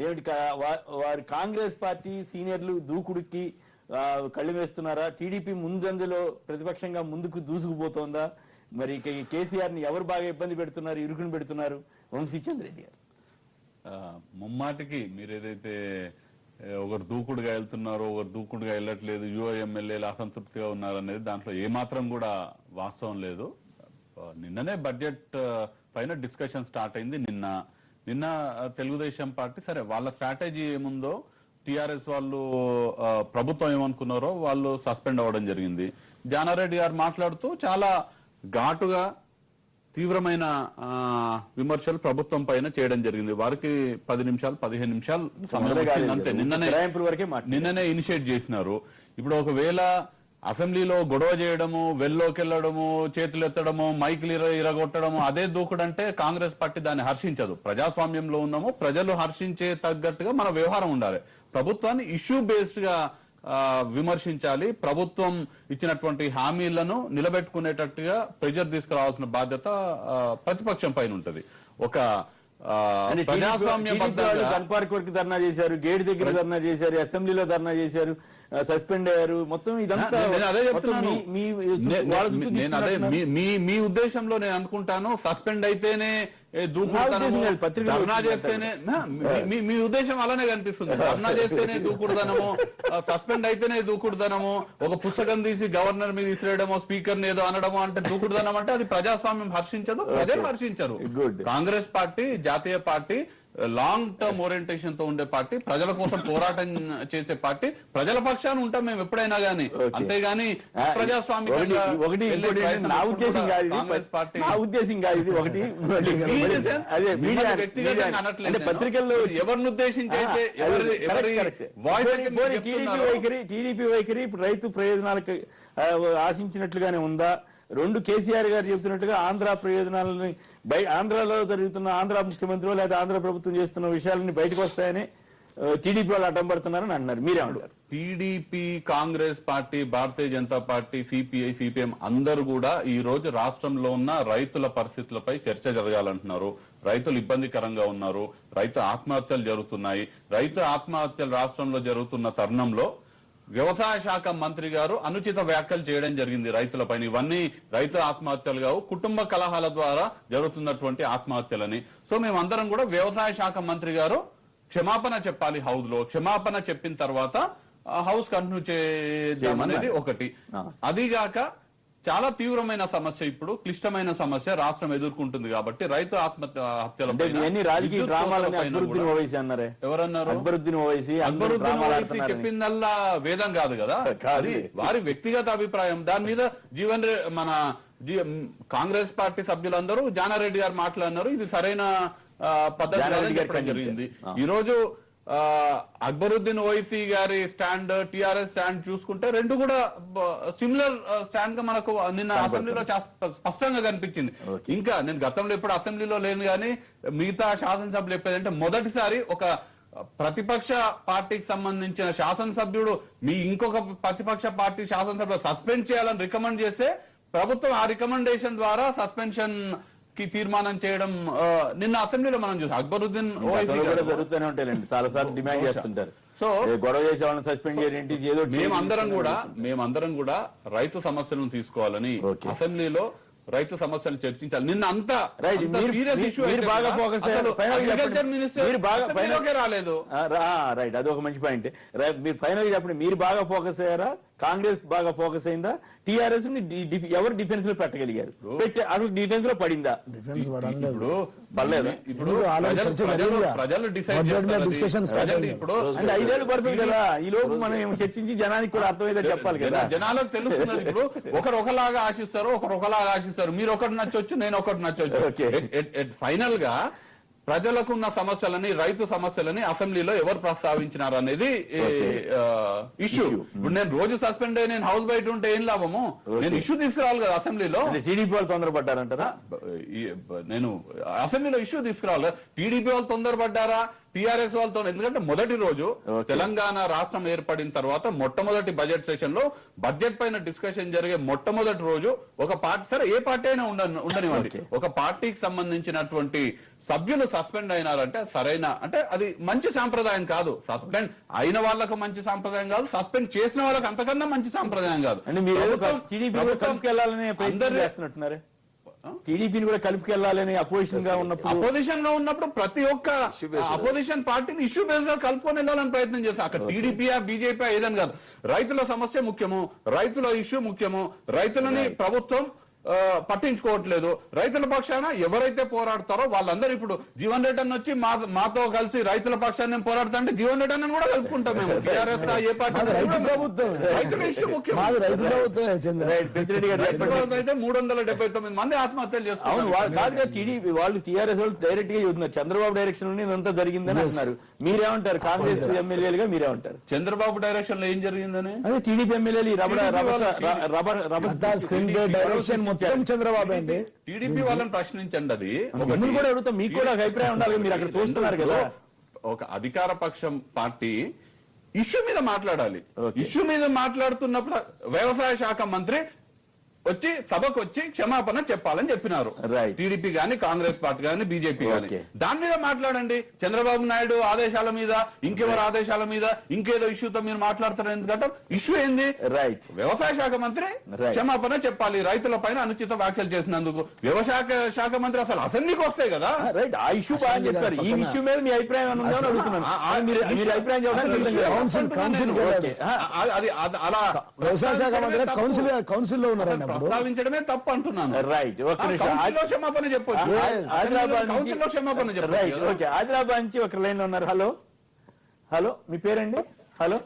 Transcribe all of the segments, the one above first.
ఏమిటి వారి కాంగ్రెస్ పార్టీ సీనియర్లు దూకుడుకి కళ్ళు వేస్తున్నారా? టీడీపీ ముందంజలో ప్రతిపక్షంగా ముందుకు దూసుకుపోతోందా? మరి కేసీఆర్ ని ఎవరు బాగా ఇబ్బంది పెడుతున్నారు, ఇరుకుని పెడుతున్నారు? వంశీచంద్ర రెడ్డి గారు ముమ్మాటికి మీరు ఏదైతే ఒకరు దూకుడుగా వెళ్తున్నారో ఒకరు దూకుడుగా వెళ్ళట్లేదు, యువ ఎమ్మెల్యేలు అసంతృప్తిగా ఉన్నారనేది దాంట్లో ఏమాత్రం కూడా వాస్తవం లేదు. నిన్ననే బడ్జెట్ పైన డిస్కషన్ స్టార్ట్ అయింది. నిన్న తెలుగుదేశం పార్టీ సరే వాళ్ళ స్ట్రాటజీ ఏముందో టిఆర్ఎస్ వాళ్ళు ప్రభుత్వం ఏమనుకున్నారో వాళ్ళు సస్పెండ్ అవ్వడం జరిగింది. జానారెడ్డి గారు మాట్లాడుతూ చాలా ఘాటుగా తీవ్రమైన విమర్శలు ప్రభుత్వం పైన చేయడం జరిగింది. వారికి 10 నిమిషాలు 15 నిమిషాలు సమయం వచ్చింది అంతే. నిన్ననే ఇనిషియేట్ చేసినారు. ఇప్పుడు ఒకవేళ అసెంబ్లీలో గొడవ చేయడము, వెల్లోకి వెళ్లడము, చేతులు ఎత్తడము, మైకులు ఇరగొట్టడము అదే దూకుడంటే కాంగ్రెస్ పార్టీ దాన్ని హర్షించదు. ప్రజాస్వామ్యంలో ఉన్నాము, ప్రజలు హర్షించే తగ్గట్టుగా మన వ్యవహారం ఉండాలి. ప్రభుత్వాన్ని ఇష్యూ బేస్డ్ గా విమర్శించాలి. ప్రభుత్వం ఇచ్చినటువంటి హామీలను నిలబెట్టుకునేటట్టుగా ప్రెజర్ తీసుకురావాల్సిన బాధ్యత ప్రతిపక్షం పైన ఉంటది. ఒక పార్క్ వరకు ధర్నా చేశారు, గేట్ దగ్గర ధర్నా చేశారు, అసెంబ్లీలో ధర్నా చేశారు, సస్పెండ్ అయ్యారు. మొత్తం ఇదంతా అదే చెప్తున్నాను. మీ ఉద్దేశంలో నేను అనుకుంటాను సస్పెండ్ అయితేనే దూకుడుదనము, ధర్నా చేస్తేనే మీ ఉద్దేశం అలానే కనిపిస్తుంది. ధర్నా చేస్తేనే దూకుడుదనము, సస్పెండ్ అయితేనే దూకుడుదనము, ఒక పుస్తకం తీసి గవర్నర్ మీద ఇసిరేయడమో, స్పీకర్ ని ఏదో అనడమో అంటే దూకుడుదనం అంటే అది ప్రజాస్వామ్యం హర్షించదు, ప్రజలు హర్షించరు. కాంగ్రెస్ పార్టీ జాతీయ పార్టీ, లాంగ్ టర్మ్ ఓరియంటేషన్ తో ఉండే పార్టీ, ప్రజల కోసం పోరాటం చేసే పార్టీ, ప్రజల పక్షాన ఉంటాం మేము ఎప్పుడైనా గానీ. అంతేగాని ప్రజాస్వామికంగా వ్యక్తిగతంగా అనట్లేదు. పత్రికల్లో ఎవరిని ఉద్దేశించి అయితే టీడీపీ వైఖరి ఇప్పుడు రైతు ప్రయోజనాలకు ఆశించినట్లుగానే ఉందా? రెండు కేసీఆర్ గారు చెబుతున్నట్టుగా ఆంధ్ర ప్రయోజనాలని ఆంధ్రాలో జరుగుతున్న ఆంధ్ర ముఖ్యమంత్రి లేదా ఆంధ్ర ప్రభుత్వం చేస్తున్న విషయాలని బయటకు వస్తాయని టీడీపీ వాళ్ళు అడ్డం పడుతున్నారని అంటున్నారు. మీరేమంటారు? TDP, Congress party, Bharatiya Janata party, CPI, CPM అందరూ కూడా ఈ రోజు రాష్ట్రంలో ఉన్న రైతుల పరిస్థితులపై చర్చ జరగాలంటున్నారు. రైతులు ఇబ్బందికరంగా ఉన్నారు, రైతు ఆత్మహత్యలు జరుగుతున్నాయి. రైతు ఆత్మహత్యలు రాష్ట్రంలో జరుగుతున్న తరుణంలో వ్యవసాయ శాఖ మంత్రి గారు అనుచిత వ్యాఖ్యలు చేయడం జరిగింది రైతులపైన. ఇవన్నీ రైతు ఆత్మహత్యలు కావు, కుటుంబ కలహాల ద్వారా జరుగుతున్నటువంటి ఆత్మహత్యలని. సో మేమందరం కూడా వ్యవసాయ శాఖ మంత్రి గారు క్షమాపణ చెప్పాలి హౌస్ లో. క్షమాపణ చెప్పిన తర్వాత హౌస్ కంటిన్యూ చేద్దామనేది ఒకటి. అదిగాక చాలా తీవ్రమైన సమస్య, ఇప్పుడు క్లిష్టమైన సమస్య రాష్ట్రం ఎదుర్కొంటుంది కాబట్టి రైతు ఆత్మహత్యల ఎవరన్నారు? అక్బరుద్దీన్ ఓవైసీ చెప్పిందల్లా వేదం కాదు కదా, అది వారి వ్యక్తిగత అభిప్రాయం. దాని మీద మన కాంగ్రెస్ పార్టీ సభ్యులందరూ జానారెడ్డి గారు మాట్లాడినారు. ఇది సరైన పద్ధతి చెప్పడం జరిగింది. ఈ రోజు అక్బరుద్దీన్ ఓవైసీ గారి స్టాండ్, టిఆర్ఎస్ స్టాండ్ చూసుకుంటే రెండు కూడా సిమిలర్ స్టాండ్ గా మనకు నిన్న అసెంబ్లీలో స్పష్టంగా కనిపించింది. ఇంకా నేను గతంలో ఎప్పుడు అసెంబ్లీలో లేను కానీ మిగతా శాసనసభ్యులు చెప్పేదంటే మొదటిసారి ఒక ప్రతిపక్ష పార్టీకి సంబంధించిన శాసనసభ్యుడు మీ ఇంకొక ప్రతిపక్ష పార్టీ శాసనసభ్యులు సస్పెండ్ చేయాలని రికమెండ్ చేస్తే ప్రభుత్వం ఆ రికమెండేషన్ ద్వారా సస్పెన్షన్ కి తీర్మానం చేయడం నిన్న అసెంబ్లీలో మనం చూసాం. అక్బరుద్దీన్ ఓవైసీ జరుగుతూనే ఉంటాయండి, చాలా సార్లు డిమాండ్ చేస్తుంటారు. సో గొడవ చేసే వాళ్ళని సస్పెండ్ చేయండి. ఏదో మేమందరం కూడా రైతు సమస్యలను తీసుకోవాలని అసెంబ్లీలో రైతు సమస్యలు చర్చించాలి. నిన్న అంతా సీరియస్ ఇష్యూ రాలేదు. రైట్, అదొక మంచి పాయింట్. మీరు ఫైనల్ చెప్పండి, మీరు బాగా ఫోకస్ అయ్యారా, కాంగ్రెస్ బాగా ఫోకస్ అయిందా, టిఆర్ఎస్ ని ఎవరు డిఫెన్స్ లో పెట్టగలిగారు, అసలు డిఫెన్స్ లో పడిందా? ఇప్పుడు ప్రజలు డిసైడ్ ఇప్పుడు అంటే 5 ఏళ్ళు పడుతుంది కదా, ఈ లోపు మనం చర్చించి జనానికి కూడా అర్థమైతే చెప్పాలి కదా. జనాలకు తెలుస్తున్నది. ఇప్పుడు ఒకరు ఒకలాగా ఆశిస్తారు, ఒకరు ఒకలాగా ఆశిస్తారు. మీరు ఒకటి నచ్చొచ్చు, నేను ఒకటి నచ్చొచ్చు. ఫైనల్ గా ప్రజలకున్న సమస్యలని, రైతు సమస్యలని అసెంబ్లీలో ఎవరు ప్రస్తావించినారు అనేది ఇష్యూ. ఇప్పుడు నేను రోజు సస్పెండ్ అయ్యి నేను హౌస్ బయట ఉంటే ఏం లాభము? నేను ఇష్యూ తీసుకురావాలి కదా అసెంబ్లీలో. టీడీపీ వాళ్ళు తొందరపడ్డారంటారా? నేను అసెంబ్లీలో ఇష్యూ తీసుకురావాలి. టీడీపీ వాళ్ళు తొందరపడ్డారా, టిఆర్ఎస్ వాళ్ళతో, ఎందుకంటే మొదటి రోజు తెలంగాణ రాష్ట్రం ఏర్పడిన తర్వాత మొట్టమొదటి బడ్జెట్ సెషన్ లో బడ్జెట్ పైన డిస్కషన్ జరిగే మొట్టమొదటి రోజు ఒక పార్టీ, సరే ఏ పార్టీ అయినా ఉండనివ్వండి, ఒక పార్టీకి సంబంధించినటువంటి సభ్యులు సస్పెండ్ అయినారంటే సరైన, అంటే అది మంచి సాంప్రదాయం కాదు. సస్పెండ్ అయిన వాళ్ళకు మంచి సాంప్రదాయం కాదు, సస్పెండ్ చేసిన వాళ్ళకి అంతకన్నా మంచి సాంప్రదాయం కాదు. టీడీపీని కూడా కలుపుకెళ్లాలని అపోజిషన్ గా ఉన్నప్పుడు ప్రతి ఒక్క అపోజిషన్ పార్టీని ఇష్యూ బేస్ గా కలుపుకొని వెళ్ళాలని ప్రయత్నం చేస్తారు. అక్కడ టీడీపీయా బీజేపీ ఏదని కాదు, రైతుల సమస్య ముఖ్యము, రైతుల ఇష్యూ ముఖ్యము, రైతులని ప్రభుత్వం పట్టించుకోవట్లేదు. రైతుల పక్షాన ఎవరైతే పోరాడతారో వాళ్ళందరూ ఇప్పుడు జీవన్ రెడ్డి వచ్చి మాతో కలిసి రైతుల పక్షాన్ని పోరాడుతా అంటే జీవన్ రెడ్డి అని కూడా కలుపుకుంటాం మేము. టీఆర్ఎస్ ఏ పార్టీ రైతుల ఇష్యూ ముఖ్యం. అయితే 379 మంది ఆత్మహత్యలు చేసుకున్నారు. టీడీపీ వాళ్ళు టీఆర్ఎస్ వాళ్ళు డైరెక్ట్ గా చెబుతున్నారు చంద్రబాబు డైరెక్షన్ లో ఇదంతా జరిగిందని అంటున్నారు. మీరేమంటారు? కాంగ్రెస్ ఎమ్మెల్యేలుగా మీరేమంటారు? చంద్రబాబు డైరెక్షన్ లో ఏం జరిగిందని? అదే టీడీపీ ఎమ్మెల్యేలు డైరెక్షన్ చంద్రబాబు అండి. టీడీపీ వాళ్ళని ప్రశ్నించండి. అది కూడా అడుగుతాం, మీకు కూడా అభిప్రాయం ఉండాలి, మీరు అక్కడ చూస్తున్నారు కదా. ఒక అధికార పక్షం పార్టీ ఇష్యూ మీద మాట్లాడాలి. ఇష్యూ మీద మాట్లాడుతున్నప్పుడు వ్యవసాయ శాఖ మంత్రి వచ్చి సభకు వచ్చి క్షమాపణ చెప్పాలని చెప్పినారు. టీడీపీ గాని, కాంగ్రెస్ పార్టీ గాని, బీజేపీ గాని దాని మీద మాట్లాడండి. చంద్రబాబు నాయుడు ఆదేశాల మీద, ఇంకెవరు ఆదేశాల మీద, ఇంకేదో ఇష్యూతో మీరు మాట్లాడతారు. ఎందుకంటే ఇష్యూ ఏంది? వ్యవసాయ శాఖ మంత్రి క్షమాపణ చెప్పాలి రైతుల పైన అనుచిత వ్యాఖ్యలు చేసినందుకు. వ్యవసాయ శాఖ మంత్రి అసలు అసెంబ్లీకి వస్తాయి కదా. రైట్, ఆ ఇష్యూ బాగా చెప్పారు. ఈ ఇష్యూ మీద మీ అభిప్రాయం అలా వ్యవసాయ శాఖ మంత్రి కౌన్సిల్ లో ఉన్నారండి, ప్రస్తావించడమే తప్పు అంటున్నాను. రైట్, క్షమాపణ చెప్పొచ్చు. ఆదిలాబాద్ నుంచి ఒక లైన్ లో ఉన్నారు. హలో హలో, మీ పేరండి? హలో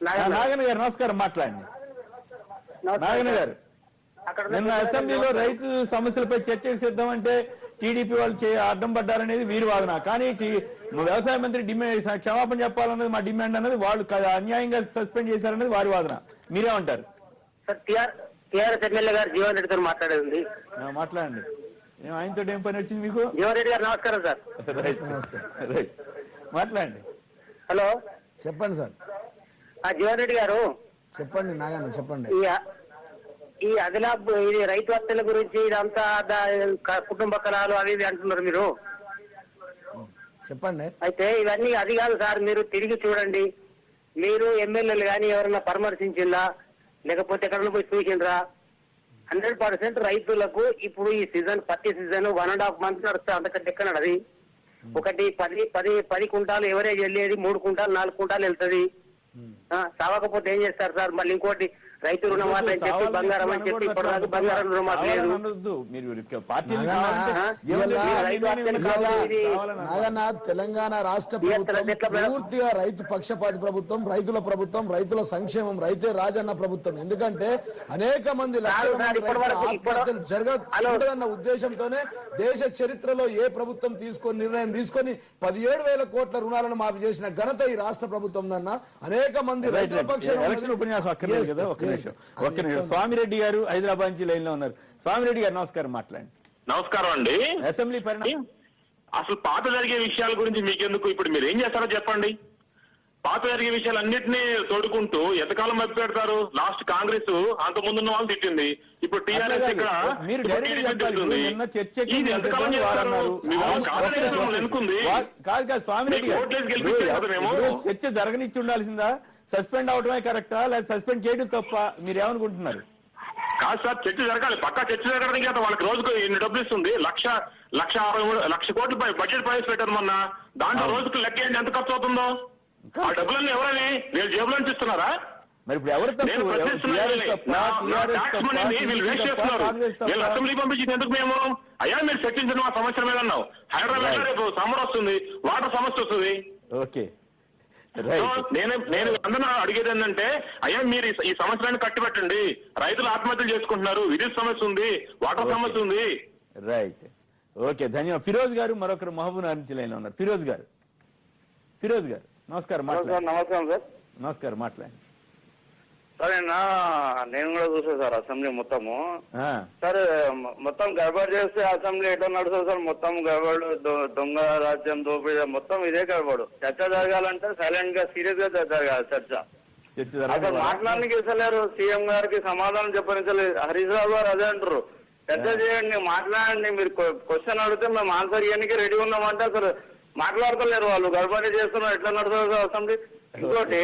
నాగన్న గారు, నమస్కారం, మాట్లాడండి. నాగన్న గారు, నిన్న అసెంబ్లీలో రైతు సమస్యలపై చర్చకు సిద్ధం అంటే టీడీపీ వాళ్ళు అడ్డం పడ్డారనేది వీరి వాదన. కానీ వ్యవసాయ మంత్రి డిమాండ్ క్షమాపణ చెప్పాలన్నది మా డిమాండ్ అన్నది, వాళ్ళు అన్యాయంగా సస్పెండ్ చేశారనేది వారి వాదన. మీరేమంటారు? టీఆర్ఎస్ ఎమ్మెల్యే గారు జీవన్ రెడ్డి గారు మాట్లాడేది. మాట్లాడండి. ఆయనతో ఏం పని వచ్చింది మీకు? జీవన్ రెడ్డి గారు నమస్కారం సార్. రైట్, మాట్లాడండి. హలో, చెప్పండి సార్. జీవన్ రెడ్డి గారు చెప్పండి. నాగన్న చెప్పండి. ఈ ఇది రైతు హత్యల గురించి ఇదంతా కుటుంబ కళాలు అవి ఇవి అంటున్నారు మీరు. చెప్పండి. అయితే ఇవన్నీ అది కాదు సార్, మీరు తిరిగి చూడండి. మీరు ఎమ్మెల్యేలు కానీ ఎవరైనా పరామర్శించిందా, లేకపోతే ఎక్కడ పోయి చూసిండ్రా? 100% రైతులకు ఇప్పుడు ఈ సీజన్, పత్తి సీజన్ 1.5 months నడుస్తుంది, అంతకంటే ఎక్కడ నడది. ఒకటి 10 కుంటాలు ఎవరేజ్ వెళ్ళేది 3 కుంటాలు 4 కుంటాలు వెళ్తుంది. చావకపోతే ఏం చేస్తారు సార్? మళ్ళీ ఇంకోటి రైతు రుణమాఫీ అని చెప్పి, బంగారం అని చెప్పి ఇప్పటిదాకా బంగారం రుణమాఫీ లేదు. తెలంగాణ రాష్ట్ర ప్రభుత్వం పూర్తిగా రైతు పక్షపాతి ప్రభుత్వం, రైతుల ప్రభుత్వం, రైతుల సంక్షేమం, రైతే రాజన్న ప్రభుత్వం. ఎందుకంటే అనేక మంది లక్షల మంది ఆత్మహత్యలు జరగదన్న ఉద్దేశంతోనే దేశ చరిత్రలో ఏ ప్రభుత్వం నిర్ణయం తీసుకొని 17,000 కోట్ల రుణాలను మాఫీ చేసిన ఘనత ఈ రాష్ట్ర ప్రభుత్వం అన్న. అనేక మంది రైతుల పక్షాన స్వామిరెడ్డి గారు హైదరాబాద్ నుంచి లైన్ లో ఉన్నారు. స్వామిరెడ్డి గారు, నమస్కారం, మాట్లాడండి. నమస్కారం అండి. అసెంబ్లీ పరిణామం, అసలు పాత జరిగే విషయాల గురించి మీకెందుకు? ఇప్పుడు మీరు ఏం చేస్తారో చెప్పండి. పాత జరిగే విషయాలు అన్నింటినీ తోడుకుంటూ ఎంతకాలం మధ్య పెడతారు? లాస్ట్ కాంగ్రెస్ అంత ముందున్న వాళ్ళు తిట్టింది, ఇప్పుడు టీఆర్ఎస్ ఇక్కడ తిట్టింది. ఇది ఎంతకాలం చేస్తారు? చర్చ జరగనిచ్చి ఉండాల్సిందా? సస్పెండ్ అవడమే కరెక్టా, లేదా సస్పెండ్ చేయడం తప్ప? మీరేమనుకుంటున్నారు? కాదు సార్, చర్చ జరగాలి. పక్కా చర్చ జరగడానికి అయితే వాళ్ళకి రోజుకు ఎన్ని డబ్బులు ఇస్తుంది? 1,63,00,000 కోట్లు బడ్జెట్ ప్రవేశపెట్టారు మొన్న. దాంట్లో రోజుకు లెక్క ఏంటి, ఎంత ఖర్చు అవుతుందో? ఆ డబ్బులన్నీ ఎవరని వీళ్ళు జేబులో నుంచి ఇస్తున్నారా? మరి ఇప్పుడు ఎవరు అసెంబ్లీ పంపించింది ఎందుకు? మేము అయ్యా మీరు చర్చించిన మా సమస్య మీద అన్నావు. హైదరాబాద్ లో రేపు సమ్మర్ వస్తుంది, వాటర్ సమస్య వస్తుంది. ఓకే, నేను అందరూ అడిగేది ఏంటంటే, అయ్యా మీరు ఈ సమస్యలను కట్టిపెట్టండి. రైతులు ఆత్మహత్యలు చేసుకుంటున్నారు, విద్యుత్ సమస్య ఉంది, వాటర్ సమస్య ఉంది. రైట్, ఓకే, ధన్యవాదాలు. ఫిరోజ్ గారు మరొకరు మహబూబ్ నగర్ నుంచి లైన్ లో ఉన్నారు. ఫిరోజ్ గారు, నమస్కారం, నమస్కారం సార్. నమస్కారం, మాట్లాడండి. సార్ నేను కూడా చూసాను సార్ అసెంబ్లీ మొత్తము. ఆ, సార్ మొత్తం గడబడి చేస్తే అసెంబ్లీ ఎట్లా నడుస్తుంది సార్? మొత్తం గడబడు, దొంగ రాజ్యం, దోపిడీ, మొత్తం ఇదే గడబడు. చర్చ జరగాలంటే సైలెంట్ గా సీరియస్ గా జరగాలి చర్చ. చర్చ అసలు జరగాలి. మాట్లాడడానికి ఇస్తలేరు, సీఎం గారికి సమాధానం చెప్పనిస్తలేదు. హరీష్ రావు గారు అదే అంటారు, చర్చ చేయండి, మాట్లాడండి, మీరు క్వశ్చన్ అడిగితే మేము ఆన్సర్ ఇవ్వడానికి రెడీ ఉన్నామంటే అసలు మాట్లాడతలేరు. వాళ్ళు గడబడి చేస్తున్నారు, ఎట్లా నడుస్తుంది సార్ అసెంబ్లీ? ఇంకోటి,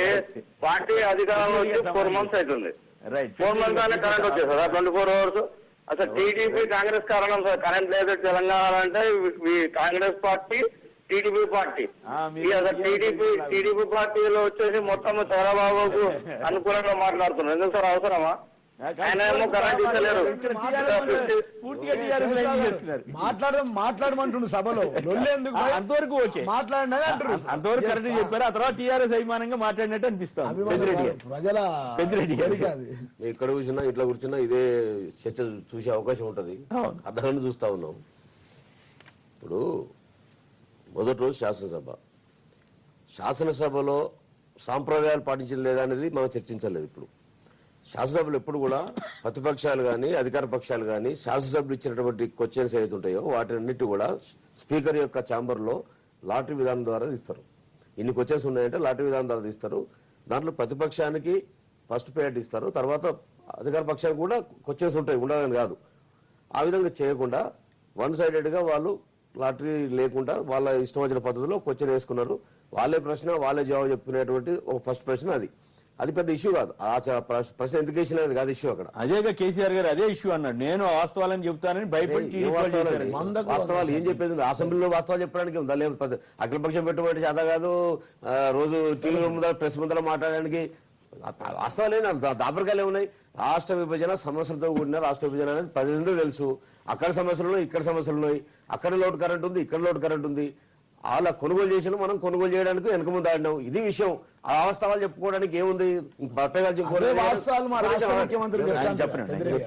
పార్టీ అధికారంలో వచ్చి 4 months అవుతుంది. రైట్. 4 months అనే కరెంట్ వచ్చేది సార్, 24 hours. అసలు టీడీపీ కాంగ్రెస్ కారణం సార్ కరెంట్ లేదు తెలంగాణ అంటే. కాంగ్రెస్ పార్టీ, టీడీపీ పార్టీ, అసలు టీడీపీ పార్టీలో వచ్చేసి మొత్తం చంద్రబాబుకు అనుకూలంగా మాట్లాడుతున్నారు. ఎందుకు సార్ అవసరమా? ఆయన ఏమో కరెంట్ ఇస్తలేరు. పూర్తిగా టీఆర్ఎస్ లైన్ చేస్తున్నారు. మాట్లాడమంటుండు సభలో, లొల్లేందుకు భయ్? అంతవరకు ఓకే, మాట్లాడినది అంటారు. అంతవరకు కరెక్ట్ చెప్పారు. ఆ తర్వాత టీఆర్ఎస్ అభిమానంగా మాట్లాడినట్టు అనిపిస్తాం. ప్రజల పెద్దిరెడ్డి గారు. కోరిక అది. ఎక్కడ కూర్చున్నా ఇట్లా కూర్చున్నా ఇదే చర్చ చూసే అవకాశం ఉంటది. అవును. అర్థాన్ని చూస్తా ఉన్నాం. ఇప్పుడు మొదటి రోజు శాసనసభలో సాంప్రదాయాలు పాటించడం లేదా అనేది మనం చర్చించలేదు. ఇప్పుడు శాసనసభలు ఎప్పుడు కూడా ప్రతిపక్షాలు కానీ అధికార పక్షాలు కానీ శాసనసభలు ఇచ్చినటువంటి క్వశ్చన్స్ ఏదైతే ఉంటాయో వాటిన్నిటి కూడా స్పీకర్ యొక్క ఛాంబర్ లో లాటరీ విధానం ద్వారా తీస్తారు. ఇన్ని క్వశ్చన్స్ ఉన్నాయంటే లాటరీ విధానం ద్వారా తీస్తారు. దాంట్లో ప్రతిపక్షానికి ఫస్ట్ ప్రయారిటీ ఇస్తారు, తర్వాత అధికార పక్షానికి కూడా క్వశ్చన్స్ ఉంటాయి, ఉండదని కాదు. ఆ విధంగా చేయకుండా వన్ సైడెడ్ గా వాళ్ళు లాటరీ లేకుండా వాళ్ళ ఇష్టం వచ్చిన పద్ధతిలో క్వశ్చన్ వేసుకున్నారు. వాళ్ళే ప్రశ్న వాళ్ళే జవాబు చెప్పుకునేటువంటి ఒక ఫస్ట్ ప్రశ్న అది పెద్ద ఇష్యూ కాదు. ఆ ప్రశ్న ఎందుకు వేసిన కాదు ఇష్యూ అక్కడ. అదేగా కేసీఆర్ గారు అదే ఇష్యూ అన్నాడు, నేను వాస్తవాలని చెప్తానని భయపడి. వాస్తవాలు ఏం చెప్పేది? అసెంబ్లీలో వాస్తవాలు చెప్పడానికి ఉందా? లేదు అఖిలపక్షం పెట్టుబడి చేత కాదు, రోజు టీవీ ముందర ప్రెస్ ముందర మాట్లాడడానికి వాస్తవాలు దాపరికాలే ఉన్నాయి. రాష్ట్ర విభజన సమస్యలతో కూడిన రాష్ట్ర విభజన అనేది ప్రజలందరూ తెలుసు. అక్కడ సమస్యలు ఉన్నాయి, ఇక్కడ సమస్యలు ఉన్నాయి. అక్కడ లోటు కరెంట్ ఉంది, ఇక్కడ లోటు కరెంట్ ఉంది. అలా కొనుగోలు చేసిన మనం కొనుగోలు చేయడానికి వెనక ముందు ఆడినాం. ఇది విషయం. ఆ వాస్తవాలు చెప్పుకోవడానికి ఏముంది? బట్టగాలు చెప్పేది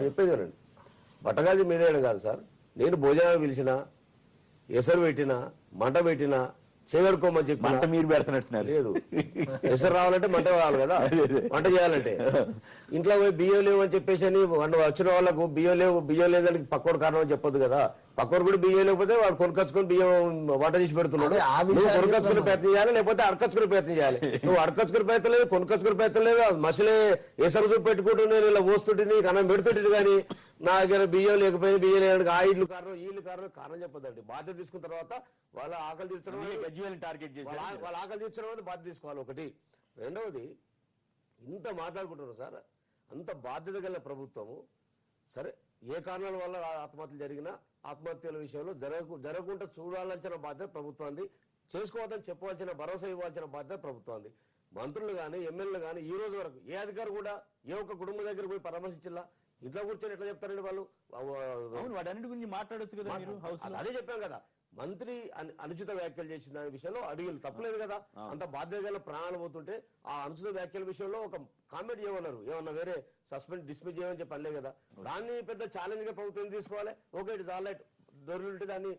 చెప్పేది బట్టగాజు మీదేయడం కాదు సార్. నేను భోజనాలు పిలిచిన, ఎసరు పెట్టినా, మంట పెట్టినా, చేయగడుకోమని చెప్పి మంట మీరు పెడుతున్నట్టున్నారు. లేదు, ఎసరు రావాలంటే మంట కావాలి కదా, వంట చేయాలంటే. ఇంట్లో పోయి బియ్యం లేవు అని చెప్పేసి అని వచ్చిన వాళ్ళకు బియ్యం లేదని పక్కోడు కారణం అని చెప్పొద్దు కదా. పక్కోడు కూడా బియ్యం లేకపోతే వాడు కొనుకొచ్చుకొని బియ్యం వంట చేసి పెడుతున్నాడు. నువ్వు కొనుకొచ్చుకునే ప్రయత్నం చేయాలి, లేకపోతే అడకచ్చుకునే ప్రయత్నం చేయాలి. నువ్వు అడకచ్చుకునే ప్రయత్నం లేదు, కొనుకొచ్చుకునే ప్రయత్నం లేదు. మసలే ఎసరు చూపు పెట్టుకుంటూ నేను ఇలా పోస్తుంటే నీకు అన్నం పెడుతుంటే కానీ నా దగ్గర బియ్యం లేకపోయింది, బియ్యం లేడానికి ఆ ఇల్లు కారణం వీళ్ళు కారణం చెప్పొద్దండి. బాధ్యత తీసుకున్న తర్వాత వాళ్ళ ఆకలి తీర్చడం, టార్గెట్ చేసి వాళ్ళ ఆకలి తీర్చడం అనేది బాధ్యత తీసుకోవాలి ఒకటి. రెండవది, ఇంత మాట్లాడుకుంటున్నారు సార్, అంత బాధ్యత గల ప్రభుత్వము. సరే, ఏ కారణాల వల్ల ఆత్మహత్యలు జరిగినా ఆత్మహత్యల విషయంలో జరగకుండా చూడాల్సిన బాధ్యత ప్రభుత్వాన్ని, చేసుకోవద్దని చెప్పవలసిన భరోసా ఇవ్వాల్సిన బాధ్యత ప్రభుత్వాన్ని. మంత్రులు కానీ ఎమ్మెల్యేలు కానీ ఈ రోజు వరకు ఏ అధికారి కూడా ఏ ఒక్క కుటుంబం దగ్గర పోయి పరామర్శించిలా? ఇంట్లో కూర్చొని ఎట్లా చెప్తారండి వాళ్ళు? వాటన్నిటి గురించి మాట్లాడొచ్చు కదా మీరు హౌస్ లో. అదే చెప్పాం కదా, మంత్రి అనుచిత వ్యాఖ్యలు చేసిన దాని విషయంలో అడిగిలు తప్పలేదు కదా. అంత బాధ్యత గల ప్రాణాలు పోతుంటే ఆ అనుచిత వ్యాఖ్యల విషయంలో ఒక కామెంట్ చేయమన్నారు, ఏమన్నా వేరే డిస్మిస్ చేయమని చెప్పి అనలే కదా. దాన్ని పెద్ద ఛాలెంజ్ గా ప్రభుత్వం తీసుకోవాలి. Okay, it is all right, దొరికి దాన్ని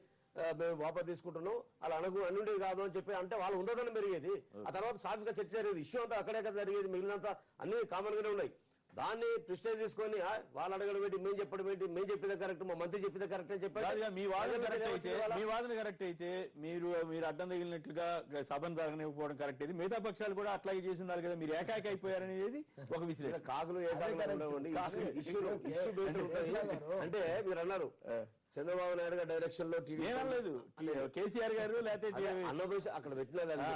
మేము వాపస్ తీసుకుంటున్నాం, అలా అనుండేది కాదు అని చెప్పి అంటే వాళ్ళు ఉందని పెరిగేది. ఆ తర్వాత సాఫీగా చర్చ జరిగేది. ఇష్యూ అంతా అక్కడే కదా జరిగేది, మిగిలినంతా అన్ని కామన్ గానే ఉన్నాయి. దాన్ని ప్రిస్టేజ్ తీసుకొని వాళ్ళు అడగడం ఏంటి, మేము చెప్పడం ఏంటి, మేము చెప్పేది కరెక్ట్, మా మంత్రి చెప్పేది కరెక్ట్ అని చెప్పారు. మీ వాదన కరెక్ట్ అయితే మీరు అడ్డం తగిలినట్లుగా సభను జరగనివ్వకపోవడం కరెక్ట్ అయితే మిగతా పక్షాలు కూడా అట్లాగే చేసి ఉన్నారు కదా. మీరు ఏకాకి అయిపోయారనేది ఒక విశ్లేషణ. కాకులు అంటే మీరు అన్నారు చంద్రబాబు నాయుడు గారి డైరెక్షన్ లో ఏమనలేదు కేసీఆర్ గారు, లేకపోతే అక్కడ పెట్టలేదని.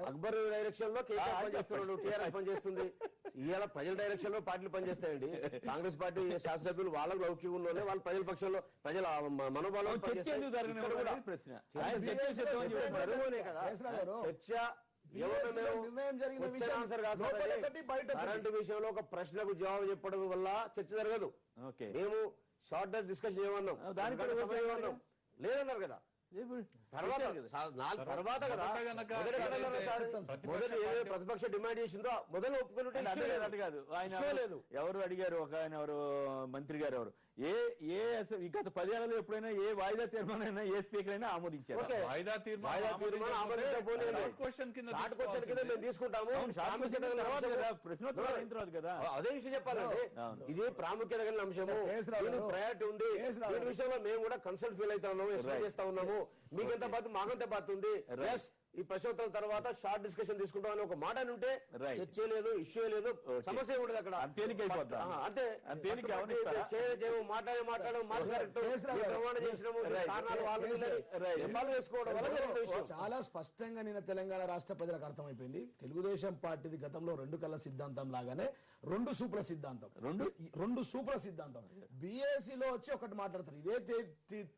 అక్బర్ డైరెక్షన్ లో కేసీఆర్ పనిచేస్తున్నాడు, టీఆర్ఎస్ పనిచేస్తుంది. ఇవాళ ప్రజల డైరెక్షన్ లో పార్టీలు పనిచేస్తాయండి. కాంగ్రెస్ పార్టీ శాసనసభ్యులు వాళ్ళకు లౌకికంగా ఉన్న వాళ్ళు ప్రజల పక్షంలో ప్రజల మనోభావం చర్చ కరెంటు విషయంలో ఒక ప్రశ్నకు జవాబు చెప్పడం వల్ల చర్చ జరగదు. మేము షార్ట్ డిస్కషన్ చేయమన్నాం, దానికంటే సమయం ఇవ్వన్నాం, లేదన్నారు కదా. తర్వాత కదా మొదటి ప్రతిపక్ష డిమాండ్ చేసిందో మొదలు ఒప్పుకున్నట్టు కాదు. ఆయన ఎవరు అడిగారు, ఒక ఆయన ఎవరు మంత్రి గారు ఎవరు గత 10 ఏళ్లలో ఎప్పుడైనా ఏ వాయిదా తీర్మానం ఏ స్పీకర్ అయినా ఆమోదించారు. ఓకే. వాయిదా తీర్మానం ఆమోదించకపోతే షార్ట్ క్వశ్చన్ కింద షార్ట్ క్వశ్చన్ కింద మేము తీసుకుంటాము. ప్రాముఖ్యత కలిగిన అంశము. ప్రశ్నోత్తరాలు అయిన తర్వాత కదా. అదే విషయం చెప్పాలండి. ఇది ప్రాముఖ్యత కలిగిన అంశము, దీనికి ప్రయారిటీ ఉంది. దీని విషయంలో మేము కూడా కన్సల్ట్ ఫీల్ అవుతా ఉన్నాము, ఎక్స్ప్లెయిన్ చేస్తా ఉన్నాము. మీకెంత బాధ మాకంత బాధ ఉంది. ఎస్, ఈ ప్రశ్నోత్తరాల తర్వాత షార్ట్ డిస్కషన్ తీసుకుంటామని ఒక మాట అని ఉంటే చర్చ లేదు, ఇష్యూ లేదు, సమస్య ఉండదు అక్కడ. అంతేనికైపోతా అంతే చాలా స్పష్టంగా నిన్న తెలంగాణ రాష్ట్ర ప్రజలకు అర్థమైపోయింది. తెలుగుదేశం పార్టీది గతంలో 2 కళ్ళ సిద్ధాంతం లాగానే 2 సూపుల సిద్ధాంతం, 2 సూపుల సిద్ధాంతం. బీఏసీలో వచ్చి ఒకటి మాట్లాడతారు. ఇదే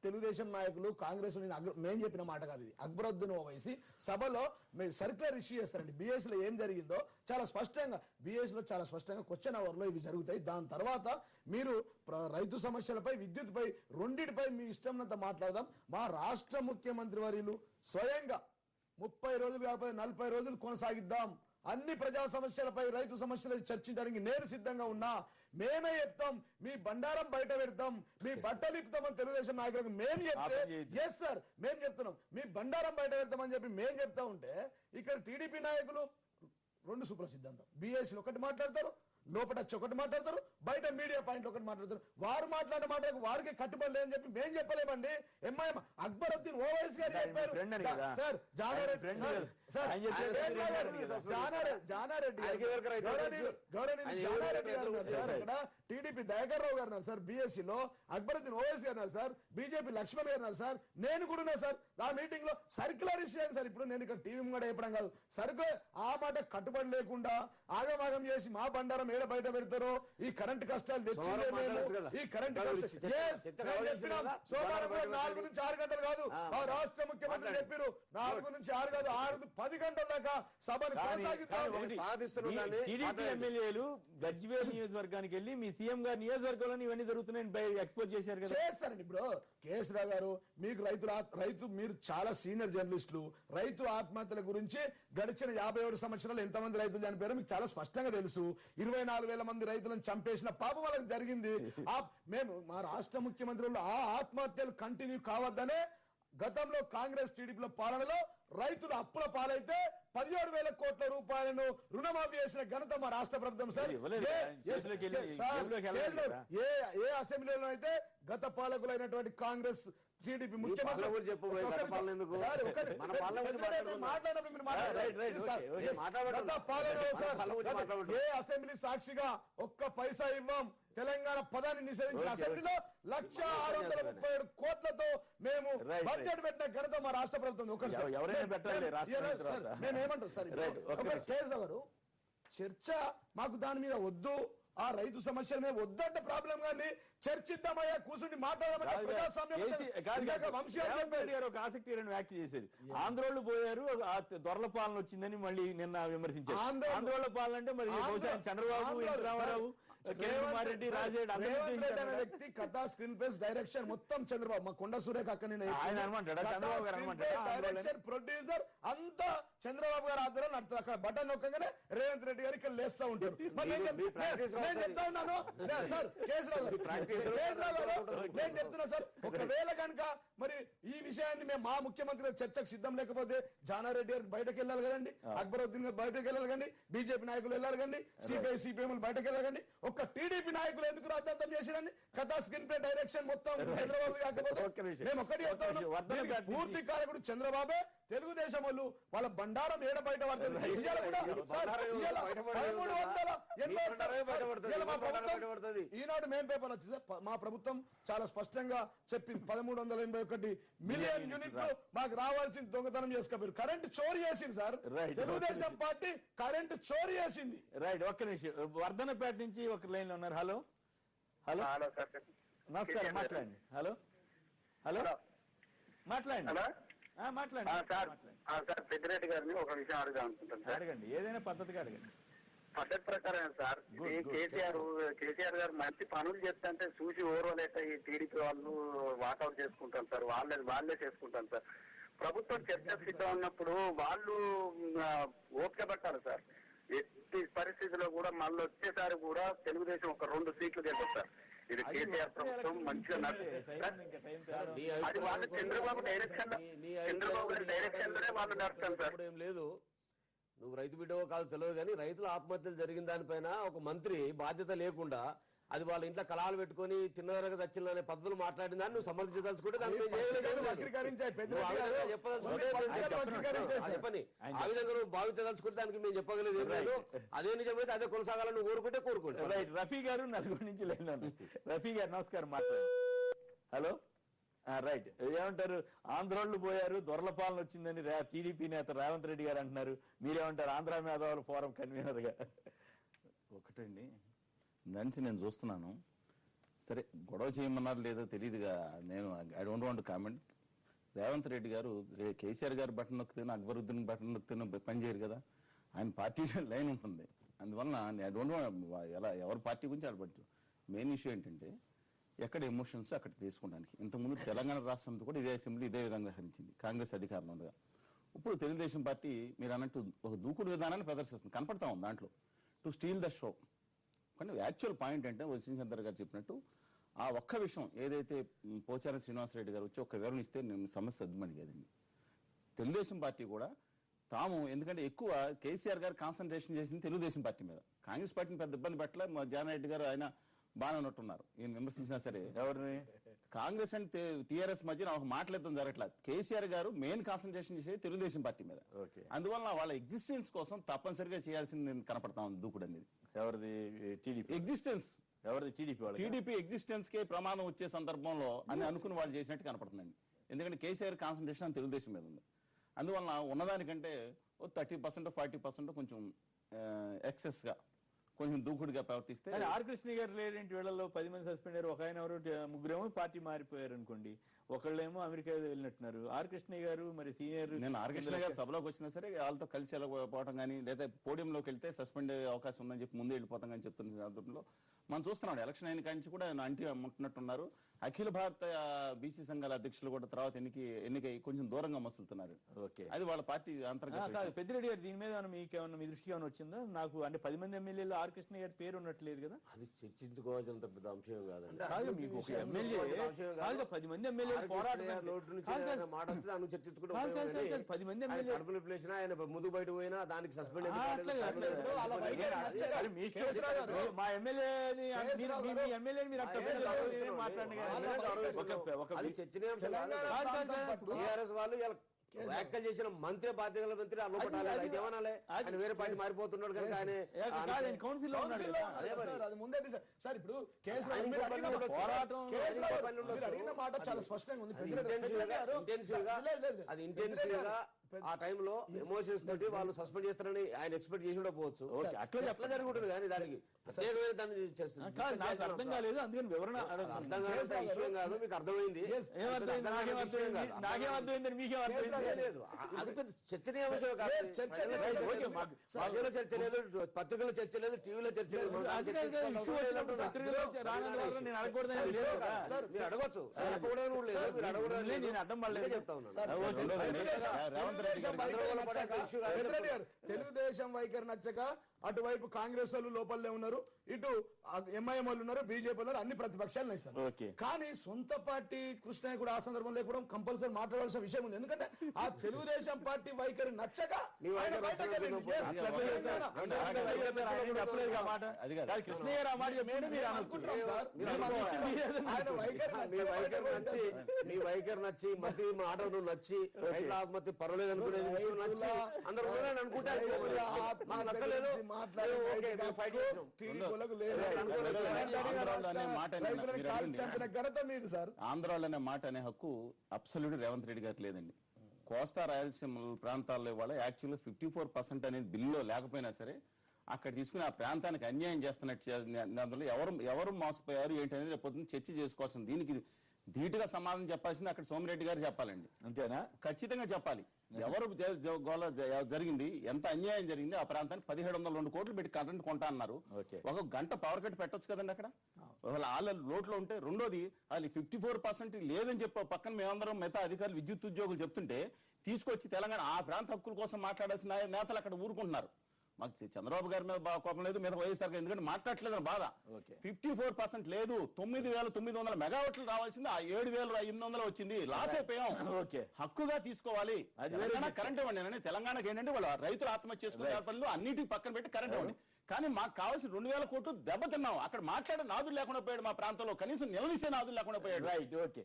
తెలుగుదేశం నాయకులు కాంగ్రెస్ మేము చెప్పిన మాట కాదు ఇది. అక్బరుద్దీన్ ఓవైసీ సభలో మీరు సర్క్యులర్ ఇష్యూ చేస్తారండి. బీఎస్ లో ఏం జరిగిందో చాలా స్పష్టంగా, బీఎస్ లో చాలా స్పష్టంగా క్వశ్చన్ అవర్ లో ఇవి జరుగుతాయి. దాని తర్వాత మీరు రైతు సమస్యలపై, విద్యుత్ పై, రెండింటిపై మీ ఇష్టంనంత మాట్లాడదాం. మా రాష్ట్ర ముఖ్యమంత్రి వర్యులు స్వయంగా 30 రోజులు కాకపోతే 40 రోజులు కొనసాగిద్దాం. అన్ని ప్రజా సమస్యలపై, రైతు సమస్యలు చర్చించడానికి నేను సిద్ధంగా ఉన్నా. మేమే చెప్తాం, మీ బండారం బయట పెడతాం, మీ బట్టలు ఇప్పుతామని తెలుగుదేశం నాయకులకు మేము చెప్తే, ఎస్ సార్ మేము చెప్తున్నాం, మీ బండారం బయట పెడతామని చెప్పి మేము చెప్తా ఉంటే, ఇక్కడ టీడీపీ నాయకులు 2 సూపర్ సిద్ధాంతం. బీఎస్సీలు ఒకటి మాట్లాడతారు, లోపల ఒకటి మాట్లాడతారు, బయట మీడియా పాయింట్ ఒకటి మాట్లాడతారు. వారు మాట్లాడిన మాటలకు వారికి కట్టుబడి లేదని చెప్పి మేం చెప్పలేమండి. ఎంఐఎం అక్బరుద్దీన్ ఓవైసీ గారు చెప్పారు. సార్ జానారెడ్డి గారు సార్, ఇక్కడ టీడీపీ దయాకర్ రావు గారు సార్, బీఎస్సీ లో అక్బరుద్దీన్ ఓవైసీ గారు సార్, బీజేపీ లక్ష్మణ్ గారు సార్, నేను కూడా ఉన్నా సార్ ఆ మీటింగ్ లో. సర్క్యులర్ ఇష్యూ అయింది సార్. ఇప్పుడు నేను ఇక్కడ టీవీ కూడా చెప్పడం కాదు, సర్క్యులర్ ఆ మాట కట్టుబడి లేకుండా ఆగమాగం చేసి మా బండారం ఏడ బయట పెడతారో, ఈ కరెంట్ కష్టాలు తెచ్చిందే మేము. ఈ కరెంట్ సోమవారం 4 నుంచి 6 గంటలు కాదు, మా రాష్ట్ర ముఖ్యమంత్రి చెప్పారు 4 నుంచి 6 కాదు, 6-10 గంటల దాకా సభను కొనసాగిస్తాం. టీడీపీ ఎమ్మెల్యేలు గజ్వేల్ నియోజకవర్గానికి వెళ్ళి మీ సీఎం గారి నియోజకవర్గంలో ఇవన్నీ జరుగుతున్నాయని ఎక్స్పోజ్ చేశారు కదా. చేస్తారండి. ఇప్పుడు కేఎస్ రావు గారు, మీకు రైతు మీరు చాలా సీనియర్ జర్నలిస్టులు. రైతు ఆత్మహత్యల గురించి గడిచిన 57 సంవత్సరాలు ఎంతమంది రైతులు చనిపోయారో మీకు చాలా స్పష్టంగా తెలుసు. 24,000 మంది రైతులను చంపేసిన పాపం వాళ్ళకి జరిగింది. మేము మా రాష్ట్ర ముఖ్యమంత్రులు ఆ ఆత్మహత్యలు కంటిన్యూ కావద్దనే గతంలో కాంగ్రెస్ టీడీపీల పాలనలో రైతులు అప్పుల పాలైతే 17,000 కోట్ల రూపాయలను రుణమాఫీ చేసిన ఘనత మా రాష్ట్ర ప్రభుత్వం సార్. ఏ అసెంబ్లీలో అయితే గత పాలకులైనటువంటి కాంగ్రెస్ టీడీపీ ముఖ్యమంత్రి ఏ అసెంబ్లీ సాక్షిగా ఒక్క పైసా ఇవ్వం, తెలంగాణ పదాన్ని నిషేధించిన అసెంబ్లీలో 1,637 కోట్లతో మేము బడ్జెట్ పెట్టిన ఘనత మా రాష్ట్ర ప్రభుత్వం. మేమేమంటాం సార్, కేసీఆర్ గారు చర్చ మాకు దాని మీద వద్దు, ఆ రైతు సమస్యల మీద వద్దంటే ప్రాబ్లం, కానీ చర్చిద్దామయ్యా, కూర్చుని మాట్లాడదామంటే ప్రజాస్వామ్యం. ఒక ఆసక్తికరమైన వ్యాఖ్య చేసేది, ఆంధ్రోళ్ళు పోయారు, దొరల పాలన వచ్చిందని మళ్ళీ నిన్న విమర్శించారు. ఆంధ్రోళ్ళ పాలన అంటే మరి చంద్రబాబు, రామారావు, రెడ్డి, రాజేడ్ అనే వ్యక్తి కథా స్క్రీన్ ప్లేస్ డైరెక్షన్ మొత్తం చంద్రబాబు, మా కొండ సురేఖ అక్క డైరెక్షన్ ప్రొడ్యూసర్ అంతా చంద్రబాబు గారు ఆధ్వర్యంలో నడుతుంది. అక్కడ బటన్ నొక్కగానే రేవంత్ రెడ్డి గారు ఇక్కడ లేస్తా ఉంటారు. నేను చెప్తా ఉన్నాను సార్, కేసీఆర్ గారు నేను చెప్తున్నా సార్, ఒకవేళ కనుక మరి ఈ విషయాన్ని మేము మా ముఖ్యమంత్రి చర్చకు సిద్ధం లేకపోతే జానారెడ్డి గారు బయటకు వెళ్ళాలి కదండి, అక్బరుద్దీన్ గారు బయటకు వెళ్ళాలి కండి, బీజేపీ నాయకులు వెళ్ళాలి కండి, సిపిఐ బయటకు వెళ్ళాలి కండి. ఒక్క టీడీపీ నాయకులు ఎందుకు రాద్ధాంతం చేసిరండి? కథా స్క్రీన్ ప్లే డైరెక్షన్ మొత్తం చంద్రబాబు కాకపోతే మేము ఒక్కటి చెప్తా ఉన్నాం, పూర్తి కారకుడు చంద్రబాబే. తెలుగుదేశం వాళ్ళు వాళ్ళ బండారం ఏడ బయట పడుతుంది. ఈనాడు మేం పేపర్ వచ్చింది, మా ప్రభుత్వం చాలా స్పష్టంగా చెప్పింది 1381 మిలియన్ యూనిట్లు మాకు రావాల్సిన దొంగతనం చేసుకోపోయారు. కరెంట్ చోరీ చేసింది సార్, తెలుగుదేశం పార్టీ కరెంట్ చోరీ చేసింది. రైట్, ఒక్క నిమిషం. వర్ధనపేట నుంచి ఒక లైన్ లో ఉన్నారు. హలో హలో నమస్కారం, మాట్లాడండి. హలో హలో మాట్లాడండి. మాట్లాడండి సార్, పెద్దిరెడ్డి గారిని ఒక విషయం అడుగుదాం అనుకుంటాను సార్. అడగండి, ఏదైనా పద్ధతిగా అడగండి. పద్ధతి ప్రకారం సార్, కేసీఆర్ గారు మంచి పనులు చేస్తుంటే చూసి ఓర్వలేక ఈ టీడీపీ వాళ్ళు వాకౌట్ చేసుకుంటారు సార్, వాళ్ళే చేసుకుంటారు సార్. ప్రభుత్వం చర్చ సిద్ధం ఉన్నప్పుడు వాళ్ళు ఓపిక పట్టాలి సార్. ఎట్టి పరిస్థితిలో కూడా మళ్ళీ వచ్చేసారి కూడా తెలుగుదేశం ఒక 2 సీట్లు గెలుస్తారు సార్. ఇది అది కేసీఆర్ వచ్చే ప్రభుత్వం ఎలక్షన్ మంచిగా ఇంకా టైం చాలా నీ అది వాళ్ళ చంద్రబాబు డైరెక్షన్ చంద్రబాబు గారి డైరెక్షన్ లోనే వాళ్ళు నడుస్తారు సార్. ఏం లేదు, నువ్వు రైతు బిడ్డవో కాదు తెలియదు కానీ రైతుల ఆత్మహత్యలు జరిగిన దానిపైన ఒక మంత్రి బాధ్యత లేకుండా అది వాళ్ళ ఇంట్లో కళాలు పెట్టుకుని తిన్నరగా చచ్చిన అనే పద్ధతులు మాట్లాడిన దాన్ని నువ్వు సమర్థించదలుచుకుంటే దాన్ని మేము చేయలేదు. వక్రీకరించాయి. పెద్ద నువ్వు ఆ విధంగా రెడ్డి చెప్పదలుచుకుంటే గారు నేను వక్రీకరించాయి సార్. చెప్పని ఆ విధంగా నువ్వు భావించదలుచుకుంటే దానికి మేము చెప్పగలేదు ఏం లేదు. అదే నిజమైతే అదే కొనసాగాలని కోరుకుంటే కోరుకోండి. రైట్. రఫీ గారు నలుగురు నుంచి లేను. రఫీ గారు నమస్కారం, మాట్లాడు. Hello, right. ఏమంటారు? ఆంధ్రోళ్ళు పోయారు, దొరల పాలన వచ్చిందని టీడీపీ నేత రేవంత్ రెడ్డి గారు అంటున్నారు. మీరేమంటారు ఆంధ్ర మేధావుల ఫోరం కన్వీనర్ గా? ఒకటండి, దానికి నేను చూస్తున్నాను. సరే, గొడవ చేయమన్నారు లేదో తెలియదుగా, నేను I don't want comment. Revanth Reddy గారు కేసీఆర్ గారు బటన్ నొక్కితేనో అక్బరుద్దీన్ బటన్ నొక్కితేనో పని చేయరు కదా. ఆయన పార్టీ లైన్ ఉంటుంది. అందువలన ఐ డోంట్ వాంట్ ఎలా ఎవరి పార్టీ గురించి ఆడబట్టు. మెయిన్ ఇష్యూ ఏంటంటే ఎక్కడ ఎమోషన్స్ అక్కడ తీసుకోవడానికి. ఇంతకుముందు తెలంగాణ రాష్ట్రంతో కూడా ఇదే అసెంబ్లీ ఇదే విధంగా హరించింది కాంగ్రెస్ అధికారంలో ఉండగా. ఇప్పుడు తెలుగుదేశం పార్టీ మీరు అన్నట్టు ఒక దూకుడు విధానాన్ని ప్రదర్శిస్తుంది, కనపడతా ఉంది దాంట్లో, టు స్టీల్ ద షో. కానీ యాక్చువల్ పాయింట్ అంటే వసంత్ గారు చెప్పినట్టు ఆ ఒక్క విషయం ఏదైతే పోచారం శ్రీనివాసరెడ్డి గారు వచ్చి ఒక్క వివరణ ఇస్తే నేను సమస్య సద్దుమణిగేదండి. తెలుగుదేశం పార్టీ కూడా తాము, ఎందుకంటే ఎక్కువ కేసీఆర్ గారు కాన్సన్ట్రేషన్ చేసింది తెలుగుదేశం పార్టీ మీద, కాంగ్రెస్ పార్టీని పెద్ద ఇబ్బంది పెట్టలే. జానారెడ్డి గారు ఆయన బాగానే ఉన్నట్టున్నారు, ఈయన విమర్శించినా సరే. ఎవరిని? కాంగ్రెస్ అండ్ టీఆర్ఎస్ మధ్య ఒక మాట్లాడడం జరగట్లేదు. కేసీఆర్ గారు మెయిన్ కాన్సన్ట్రేషన్ చేసేది తెలుగుదేశం పార్టీ మీద. అందువల్ల వాళ్ళ ఎగ్జిస్టెన్స్ కోసం తప్పనిసరిగా చేయాల్సింది కనపడతా ఉంది దూకుడు అనేది. ఎవరిది? TDP existence. ఎవరిది? టీడీపీ వాళ్ళు. టీడీపీ ఎగ్జిస్టెన్స్ కే ప్రమాదం వచ్చే సందర్భంలో అని అనుకుని వాళ్ళు చేసినట్టు కనపడుతుందండి. ఎందుకంటే కేసీఆర్ కాన్సన్ట్రేషన్ తెలుగుదేశం మీద ఉంది. అందువల్ల ఉన్నదానికంటే 30% 40% కొంచెం ఎక్సెస్ గా కొంచెం దూకుడుగా ప్రవర్తిస్తే. ఆర్ కృష్ణ గారు లేరేంటి వీళ్ళలో? 10 మంది సస్పెండ్ అయ్యారు, ఒక ఆయన ఎవరు, ముగ్గురేమో పార్టీ మారిపోయారు అనుకోండి, ఒకళ్ళేమో అమెరికా వెళ్ళినట్టున్నారు. ఆర్ కృష్ణ గారు మరి సీనియర్. నేను ఆర్ కృష్ణ గారు సభలోకి వచ్చినా సరే వాళ్ళతో కలిసి వెళ్ళకపోవడం కానీ, లేదా పోడియంలోకి వెళ్తే సస్పెండ్ అయ్యే అవకాశం ఉందని చెప్పి ముందే వెళ్ళిపోతాం కానీ చెప్తున్న సందర్భంలో మనం చూస్తున్నాం. ఎలక్షన్ అయిన కాంచి కూడా ఆయన అంటి అమ్ముంటున్నట్టున్నారు. అఖిల భారత బీసీ సంఘాల అధ్యక్షులు కూడా తర్వాత ఎన్నికై కొంచెం దూరంగా మసులుతున్నారు. అది వాళ్ళ పార్టీ అంతర్గత. పెద్దిరెడ్డి గారు దీని మీద మీకేమన్నా మీ దృష్టికి ఏమైనా వచ్చిందా? నాకు అంటే 10 మంది ఎమ్మెల్యేలు ఆర్ కృష్ణ గారి పేరు ఉన్నట్లేదు కదా. అది చర్చించుకోవాల్సినంత పెద్ద అంశం కాదండి. కాదు, మీకు ఒక ఎమ్మెల్యే కాదు, 10 మంది ఎమ్మెల్యేలు పోరాటం మాట వస్తే దాన్ని చర్చించుకుంటే 10 మంది ఎమ్మెల్యేలు కడుపులు ప్లేసినా ఆయన ముందు బయట పోయినా దానికి సస్పెండ్ మా ఎమ్మెల్యే ఎమ్మెల్యేని మీరు టీఆర్ఎస్ వాళ్ళు వ్యాఖ్యలు చేసిన మంత్రి బాధ్యతల మంత్రి అల్లుపట్టాలి ఏమనాలి. ఆయన వేరే పార్టీ మారిపోతున్నాడు కనుక ఆయన కౌన్సిల్ లో సార్. ఇప్పుడు అడిగిన మాట చాలా స్పష్టంగా ఉంది. అది ఇంటెన్సివ్ గా ఆ టైంలో ఎమోషన్స్ తోటి వాళ్ళు సస్పెండ్ చేస్తారని ఆయన ఎక్స్పెక్ట్ చేసి ఉండకపోవచ్చు. అట్లా జరుగుతుంది కానీ దానికి ప్రత్యేకమైన దాన్ని చేస్తుంది. అర్థం కాలేదు, అందుకని వివరణ అర్థం కాదు విషయం కాదు, మీకు అర్థమైంది. నాకేమర్థమైంది మీకేం లేదు, అది పెద్ద చర్చనీయాంశం కాదు. సభ్యుల చర్చ లేదు, పత్రికల చర్చ లేదు, టీవీలో చర్చ లేదు. నేను అడగకూడదని మీరు అడగొచ్చు, మీరు అడగకూడదు అడ్డం పడలేదు చెప్తా ఉన్నాను. తెలుగుదేశం వైఖరి నచ్చక అటువైపు కాంగ్రెస్ వాళ్ళు లోపలనే ఉన్నారు, ఇటు ఎంఐఎం వాళ్ళు ఉన్నారు, బీజేపీ ఉన్నారు, అన్ని ప్రతిపక్షాలు ఇస్తారు. కానీ సొంత పార్టీ కృష్ణ కూడా ఆ సందర్భంలో కూడా కంపల్సరీ మాట్లాడాల్సిన విషయం ఉంది. ఎందుకంటే ఆ తెలుగుదేశం పార్టీ వైఖరి నచ్చక కృష్ణ గారు ఆ మాట మీ వైఖరి నచ్చి మంత్రి మాటలు నచ్చి రైతుల ఆత్మహత్య పర్వాలేదు అనుకునేది నచ్చి అందరూ అనుకుంటారు. నచ్చలేదు ఆంధ్రాలో అనే మాట అనే హక్కు అబ్సల్యూట్ రేవంత్ రెడ్డి గారికి లేదండి. కోస్తా రాయలసీమ ప్రాంతాల్లో ఇవాళ యాక్చువల్గా 54% అనేది బిల్లులో లేకపోయినా సరే అక్కడ తీసుకుని ఆ ప్రాంతానికి అన్యాయం చేస్తున్నట్టు ఎవరు మోసపోయారు ఏంటి అనేది రేపు పొద్దున్న చర్చ చేసుకోవాల్సింది. దీనికి ధీటుగా సమాధానం చెప్పాల్సింది అక్కడ సోమిరెడ్డి గారు చెప్పాలండి. అంతేనా? ఖచ్చితంగా చెప్పాలి. ఎవరు జరిగింది, ఎంత అన్యాయం జరిగింది, ఆ ప్రాంతానికి 1702 కోట్లు పెట్టి కరెంట్ కొంటా అన్నారు. ఒక గంట పవర్ కట్ పెట్టొచ్చు కదండి అక్కడ, వాళ్ళ లోట్లో ఉంటే. రెండోది అది 54% లేదని చెప్పి పక్కన మేమందరం మిగతా అధికారులు విద్యుత్ ఉద్యోగులు చెప్తుంటే తీసుకొచ్చి తెలంగాణ ఆ ప్రాంత హక్కుల కోసం మాట్లాడాల్సిన నేతలు అక్కడ ఊరుకుంటున్నారు. మాకు చంద్రబాబు గారి మీద కోపం లేదు, మీద వైఎస్ఆర్ గారు ఎందుకంటే మాట్లాడలేదని బాధ. ఓకే. 54% లేదు. 9,900 మెగావాట్లు రావాల్సింది 7,800 వచ్చింది. లాస్ అయిపోయాం. ఓకే. హక్కుగా తీసుకోవాలి. అది తెలంగాణ కరెంట్ ఇవ్వండి. నేను తెలంగాణకి ఏంటంటే వాళ్ళ రైతులు ఆత్మహత్య చేసుకునే పనులు అన్నిటికీ పక్కన పెట్టి కరెంట్ ఇవ్వండి. కానీ మాకు కావాల్సిన 2,000 కోట్లు దెబ్బతిన్నాం. అక్కడ మాట్లాడే నాదులు లేకుండా పోయాడు మా ప్రాంతంలో, కనీసం నిలదీసే నాదులు లేకుండా పోయాడు. Right, okay.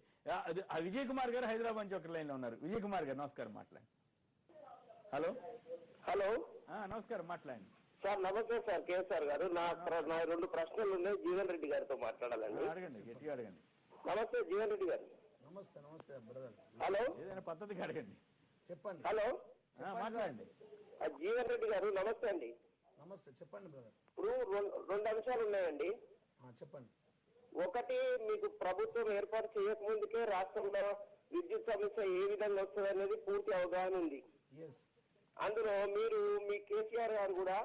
విజయ్ కుమార్ గారు హైదరాబాద్ నుంచి ఒక లైన్ లో ఉన్నారు. విజయ్ కుమార్ గారు నమస్కారం, మాట్లాడండి. హలో హలో నమస్కారం, మాట్లాడండి. సార్ నమస్తే సార్, కేసీఆర్ గారు. నా 2 ప్రశ్నలు ఉన్నాయి, జీవన్ రెడ్డి గారితో మాట్లాడాలండి. అడగండి, గట్టిగా అడగండి. నమస్తే జీవన్ రెడ్డి గారు. నమస్తే నమస్తే బ్రదర్, హలో ఏదైనా పద్ధతిగా అడగండి. చెప్పండి. హలో మాట్లాడండి. జీవన్ రెడ్డి గారు నమస్తే అండి. నమస్తే, చెప్పండి బ్రదర్. ఇప్పుడు 2 అంశాలు ఉన్నాయండి. చెప్పండి. ఒకటి, మీకు ప్రభుత్వం ఏర్పాటు చేయకముందుకే రాష్ట్రంలో విద్యుత్ సమస్య ఏ విధంగా వస్తుంది అనేది పూర్తి అవగాహన ఉంది. ఎస్. అందులో మీరు మీ కేసీఆర్ గారు కూడా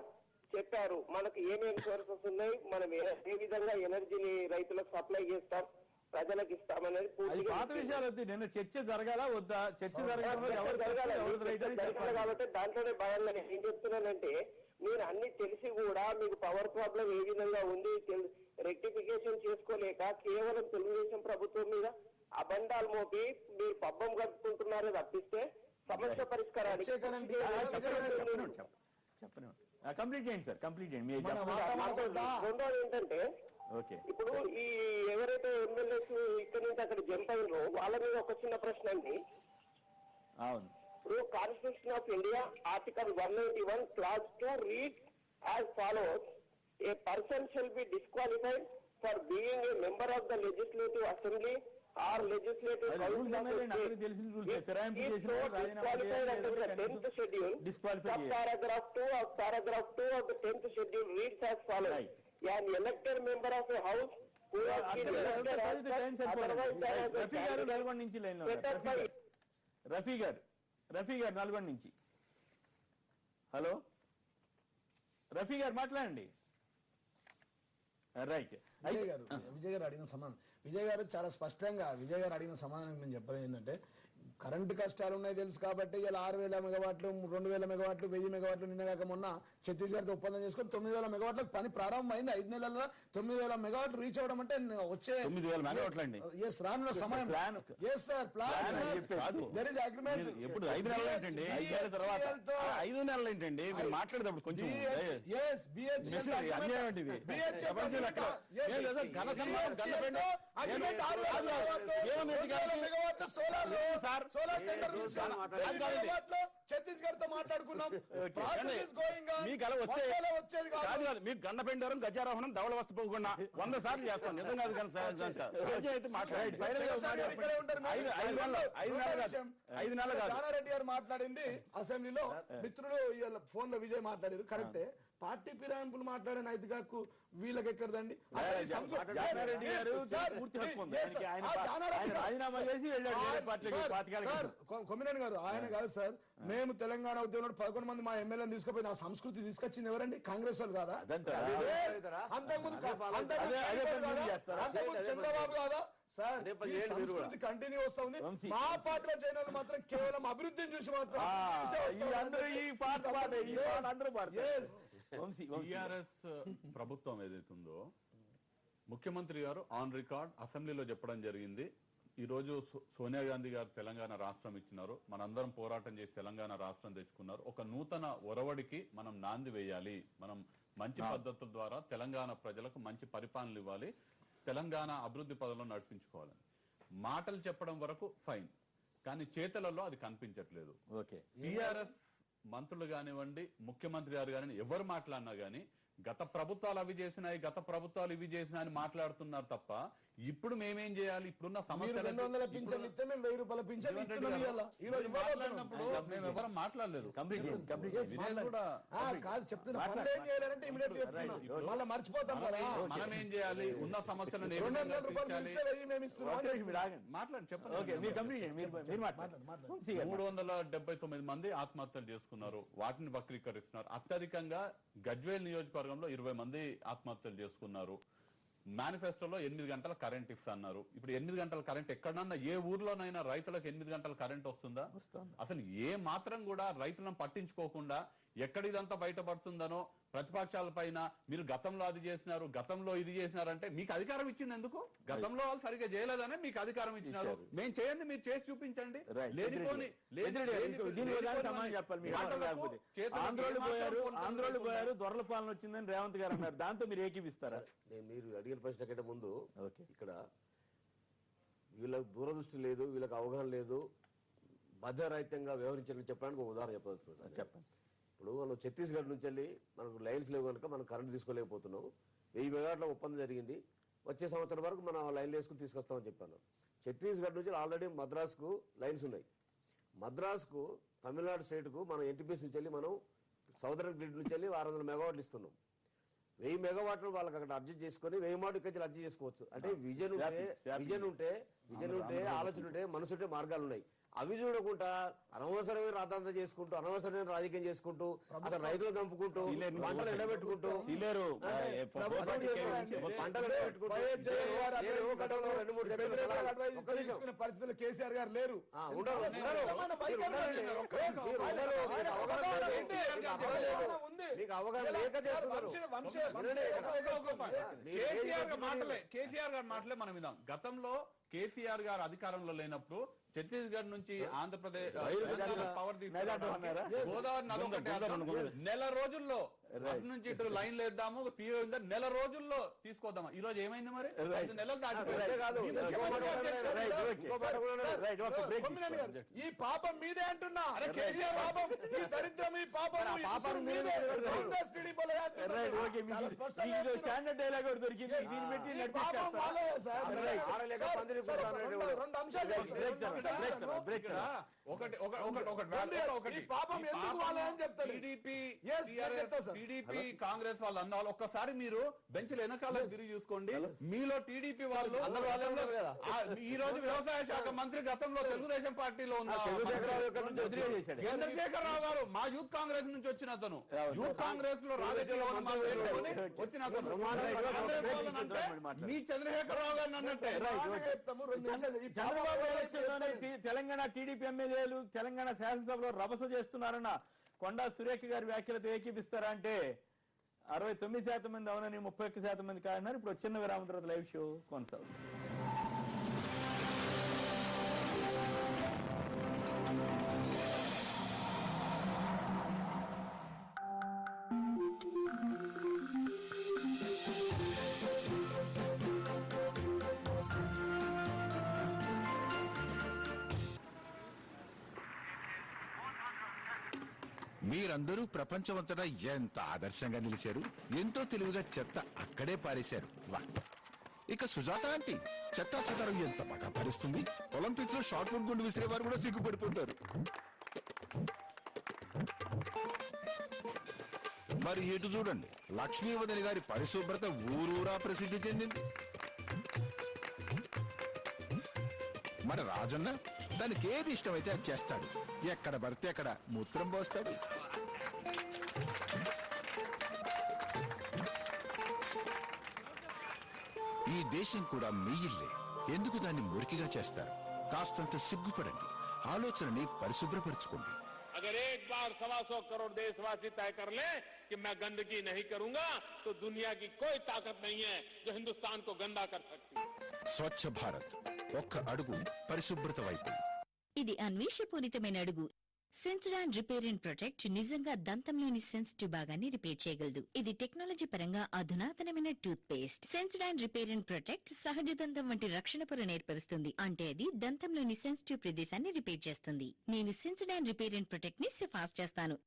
చెప్పారు మనకు ఏమేమి సోర్సెస్ ఉన్నాయి, మనం ఏ విధంగా ఎనర్జీని రైతులకు సప్లై చేస్తాం, ప్రజలకు ఇస్తామనేది అది పూర్తిగా పాత విషయాలు వద్దు. నిన్న చర్చ జరగాలా వద్దా? చర్చ జరగాలి కాబట్టి దాంట్లోనే భాగంగా నేను ఏం చెప్తున్నానంటే, మీరు అన్ని తెలిసి కూడా మీకు పవర్ ప్రాబ్లం ఏ విధంగా ఉంది రెక్టిఫికేషన్ చేసుకోలేక కేవలం తెలుగుదేశం ప్రభుత్వం మీద అబండాలు మోపి మీరు పబ్బం గడుపుకుంటున్నారో తప్పిస్తే సమస్య పరిష్కారానికి చెప్పండి. కంప్లీట్ చేయండి సార్, కంప్లీట్ చేయండి. రెండోది ఏంటంటే, ఓకే, ఇప్పుడు ఈ ఎవరైతే ఎమ్మెల్యేస్ ఇక్కడి నుంచి అక్కడ జంప్ అయినో వాళ్ళ మీద ఒక చిన్న ప్రశ్న అండి. అవును. ఇప్పుడు constitution of India article 181 clause 2 reads as follows: a person shall be disqualified for being a member of the legislative assembly or legislative council of the state. Is so disqualified under the 10th schedule. Subparagraph 2 of the 10th schedule reads as follows: an elected member of a house who has been elected as otherwise Rafi గారు నల్గొండ నుంచి line లో ఉన్నారు. రఫీ గారు నల్గొండ నుంచి. Hello Rafi గారు మాట్లాడండి. Right. Vijay గారు అడిగిన సమాధానం, విజయ్ గారు చాలా స్పష్టంగా విజయ్ గారు అడిగిన సమాధానం నేను చెప్పేది ఏంటంటే, కరెంటు కష్టాలు ఉన్నాయి తెలుసు కాబట్టి ఇలా 6,000 మెగావాట్లు 2,000 మెగావాట్లు 1,000 మెగావాట్లు నిన్నగాక మొన్న ఛత్తీస్గఢ్ తో ఒప్పందం చేసుకుని 9,000 మెగావాట్లకు పని ప్రారంభమైంది. 5 నెలల్లో 9,000 మెగావాట్లు రీచ్ అవడం అంటే వచ్చే 9,000 మెగావాట్లు అండి. రానున్న సమయం ప్లాన్ అగ్రిమెంట్. ఎప్పుడు 5 నెలలు ఏంటండి? 5 నెలల తర్వాత 5 నెలలు ఏంటండి? మీరు మాట్లాడేటప్పుడు కొంచెం ఛత్తీస్గఢ్ తో మాట్లాడుకున్నాం. మీకు గండపెండారం గజారోహణం ధవళ వస్తు పోకుండా 100 సార్లు చేస్తాం. నిజం కాదు కానీ అయితే జానారెడ్డి గారు మాట్లాడింది అసెంబ్లీలో, మిత్రులు ఫోన్ లో విజయ్ మాట్లాడారు కరెక్టే. పార్టీ ఫిరాయింపులు మాట్లాడే నైతికకు వీళ్ళకి ఎక్కడదండి. కొమ్మినేని గారు ఆయన కాదు సార్. మేము తెలంగాణ ఉద్యమంలో 11 మంది మా ఎమ్మెల్యేని తీసుకుపోయి నా సంస్కృతి తీసుకొచ్చింది ఎవరండి? కాంగ్రెస్ వాళ్ళు కాదా? అంతకుముందు చంద్రబాబు కాదా సార్? సంస్కృతి కంటిన్యూ వస్తుంది. మా పార్టీలో చేయని వాళ్ళు మాత్రం కేవలం అభివృద్ధిని చూసి మాత్రం టిఆర్ఎస్ ప్రభుత్వం ఏదైతుందో ముఖ్యమంత్రి గారు ఆన్ రికార్డ్ అసెంబ్లీలో చెప్పడం జరిగింది. ఈ రోజు సోనియా గాంధీ గారు తెలంగాణ రాష్ట్రం ఇచ్చినారు, మనందరం పోరాటం చేసి తెలంగాణ రాష్ట్రం తెచ్చుకున్నారు. ఒక నూతన ఒరవడికి మనం నాంది వేయాలి, మనం మంచి పద్ధతుల ద్వారా తెలంగాణ ప్రజలకు మంచి పరిపాలన ఇవ్వాలి, తెలంగాణ అభివృద్ధి పదంలో నడిపించుకోవాలని మాటలు చెప్పడం వరకు ఫైన్, కానీ చేతలలో అది కనిపించట్లేదు. ఓకే. టిఆర్ఎస్ మంత్రులు కానివ్వండి, ముఖ్యమంత్రి గారు కానీ ఎవరు మాట్లాడినా గానీ గత ప్రభుత్వాలు అవి చేసినాయి, గత ప్రభుత్వాలు ఇవి చేసినా అని మాట్లాడుతున్నారు తప్ప ఇప్పుడు మేమేం చేయాలి, ఇప్పుడున్న సమస్యలు ఎవరు మాట్లాడలేదు. మర్చిపోతాం. మనం ఏం చేయాలి, ఉన్న సమస్యలను మాట్లాడి చెప్పండి. 379 మంది ఆత్మహత్యలు చేసుకున్నారు, వాటిని వక్రీకరిస్తున్నారు. అత్యధికంగా గజ్వేల్ నియోజకవర్గంలో 20 మంది ఆత్మహత్యలు చేసుకున్నారు. మేనిఫెస్టోలో 8 గంటల కరెంట్ ఇస్తా అన్నారు. ఇప్పుడు 8 గంటల కరెంట్ ఎక్కడన్నా ఏ ఊర్లోనైనా రైతులకు 8 గంటల కరెంట్ వస్తుందా? అసలు ఏ మాత్రం కూడా రైతులను పట్టించుకోకుండా ఎక్కడ ఇదంతా బయటపడుతుందనో ప్రతిపక్షాల పైన మీరు గతంలో అది చేసినారు, గతంలో ఇది చేసినారంటే మీకు అధికారం ఇచ్చింది ఎందుకు? గతంలో వాళ్ళు సరిగ్గా చేయలేదనే మీకు అధికారం ఇచ్చినారు. మేము చేయండి, మీరు చేసి చూపించండి. లేనిపోని ఆంధ్రోళ్ళు పోయారు, దొరల పాలన వచ్చిందని రేవంత్ గారు అన్నారు. దాంతో మీరు ఏకీపిస్తారా? మీరు అడిగిన ప్రశ్న కంటే ముందు ఇక్కడ వీళ్ళకి దూరదృష్టి లేదు, వీళ్ళకి అవగాహన లేదు, బాధ్యరాహిత్యంగా వ్యవహరించాలని చెప్పడానికి ఒక ఉదాహరణ చెప్పదలుచుకున్నాను సార్. చెప్పండి. ఇప్పుడు మనం ఛత్తీస్గఢ్ నుంచి వెళ్ళి మనకు లైన్స్ లేవు కనుక మనం కరెంట్ తీసుకోలేకపోతున్నాం. 1000 మెగావాట్ల ఒప్పందం జరిగింది. వచ్చే సంవత్సరం వరకు మనం లైన్లు వేసుకుని తీసుకొస్తామని చెప్పాను. ఛత్తీస్గఢ్ నుంచి ఆల్రెడీ మద్రాసుకు లైన్స్ ఉన్నాయి. మద్రాసుకు తమిళనాడు స్టేట్కు మనం ఎన్టీపీసీ నుంచి వెళ్ళి మనం సౌదర్న్ గ్రిడ్ నుంచి వెళ్ళి 600 మెగావాట్లు ఇస్తున్నాం. 1000 మెగావాట్లు వాళ్ళకి అక్కడ అడ్జస్ట్ చేసుకుని 1000 మాట ఇక్కడ అడ్జస్ట్ చేసుకోవచ్చు. అంటే విజన్ ఉంటే ఆలోచన ఉంటే మనసు ఉంటే మార్గాలు ఉన్నాయి. అవి చూడకుండా అనవసరమైన రాద్ధాంతం చేసుకుంటూ, అనవసరమైన రాజకీయం చేసుకుంటూ, అసలు రైతులు చంపుకుంటూ, పంటలు ఎండబెట్టుకుంటూ, పరిస్థితులు కేసీఆర్ గారు లేరు. మీకు అవగాహన లేక చేస్తున్నారు. కేసీఆర్ గారి మాటలే మనం విన్నాం. గతంలో కేసీఆర్ గారు అధికారంలో లేనప్పుడు ఛత్తీస్గఢ్ నుంచి ఆంధ్రప్రదేశ్ పవర్ తీసుకున్నారా? గోదావరి నది నెల రోజుల్లో నుంచి ఇటు లైన్లు వేద్దాము, నెల రోజుల్లో తీసుకొద్దామా. ఈ రోజు ఏమైంది మరి? 5 నెలలు ఈ పాపం మీదే అంటున్నా. ఈ దరిద్రం, ఈ పాపం స్టాండర్డ్ డైలాగ్ దొరికింది. దీన్ని పెట్టి టీడీపీ కాంగ్రెస్ వాళ్ళు అన్న వాళ్ళు ఒక్కసారి మీరు బెంచ్ల వెనకాల తిరిగి చూసుకోండి. మీలో టీడీపీ వాళ్ళు ఈ రోజు వ్యవసాయ శాఖ మంత్రి గతంలో తెలుగుదేశం పార్టీలో ఉన్న చంద్రశేఖరరావు గారు మా యూత్ కాంగ్రెస్ నుంచి వచ్చిన అతను, యూత్ కాంగ్రెస్ లో రాజకీయ వచ్చిన అతను. మీ చంద్రశేఖరరావు గారిని అన్నట్టే చంద్రబాబు తెలంగాణ టీడీపీ ఎమ్మెల్యేలు తెలంగాణ శాసనసభలో రభస చేస్తున్నారన్న కొండా సురేఖ గారి వ్యాఖ్యలతో ఏకీపిస్తారా అంటే 69% మంది అవునని, 31% మంది కాదన్నారు. ఇప్పుడు చిన్న విరామం తర్వాత లైవ్ షో కొనసాగుతుంది. మీరందరూ ప్రపంచమంతటా ఎంత ఆదర్శంగా నిలిచారు. ఎంతో తెలివిగా చెత్త అక్కడే పారేశారు. వా! ఇక సుజాత ఆంటీ చెత్తా చెదారం ఎంత బాగా పారేస్తుంది. ఒలింపిక్స్ లో షార్ట్ పుట్ గుండు విసిరే వారు కూడా సిగ్గుపడిపోతారు. మరి ఇటు చూడండి, లక్ష్మీవదని గారి పరిశుభ్రత ఊరూరా ప్రసిద్ధి చెందింది. మన రాజన్న దానికి ఏది ఇష్టమైతే అది చేస్తాడు. ఎక్కడ పడితే అక్కడ మూత్రం పోస్తాడు. ఈ దేశం కూడా మీ ఇల్లే. ఎందుకు దాన్ని మురికిగా చేస్తారు? కాస్తంత సిగ్గుపడండి, ఆలోచనని పరిశుభ్రపరచుకోండి. अगर एक बार 125 करोड़ देशवासी तय कर ले कि मैं गंदगी नहीं करूंगा, तो दुनिया की कोई ताकत नहीं है जो हिंदुस्तान को गंदा कर सकती है. స్వచ్ఛ భారత్, ఒక్క అడుగు పరిశుభ్రత వైపు. ఇది అన్వేషపూరితమైన అడుగు. సెన్సోడైన్ రిపేర్ అండ్ ప్రొటెక్ట్ నిజంగా దంతంలోని సెన్సిటివ్ భాగాన్ని రిపేర్ చేయగలదు. ఇది టెక్నాలజీ పరంగా అధునాతనమైన toothpaste. Sensodyne repair and protect సహజ దంతం వంటి రక్షణ పొరను ఏర్పరుస్తుంది. అంటే అది దంతంలోని సెన్సిటివ్ ప్రదేశాన్ని రిపేర్ చేస్తుంది. నేను సెన్సోడైన్ రిపేర్ అండ్ ప్రొటెక్ట్ ని సిఫార్సు చేస్తాను.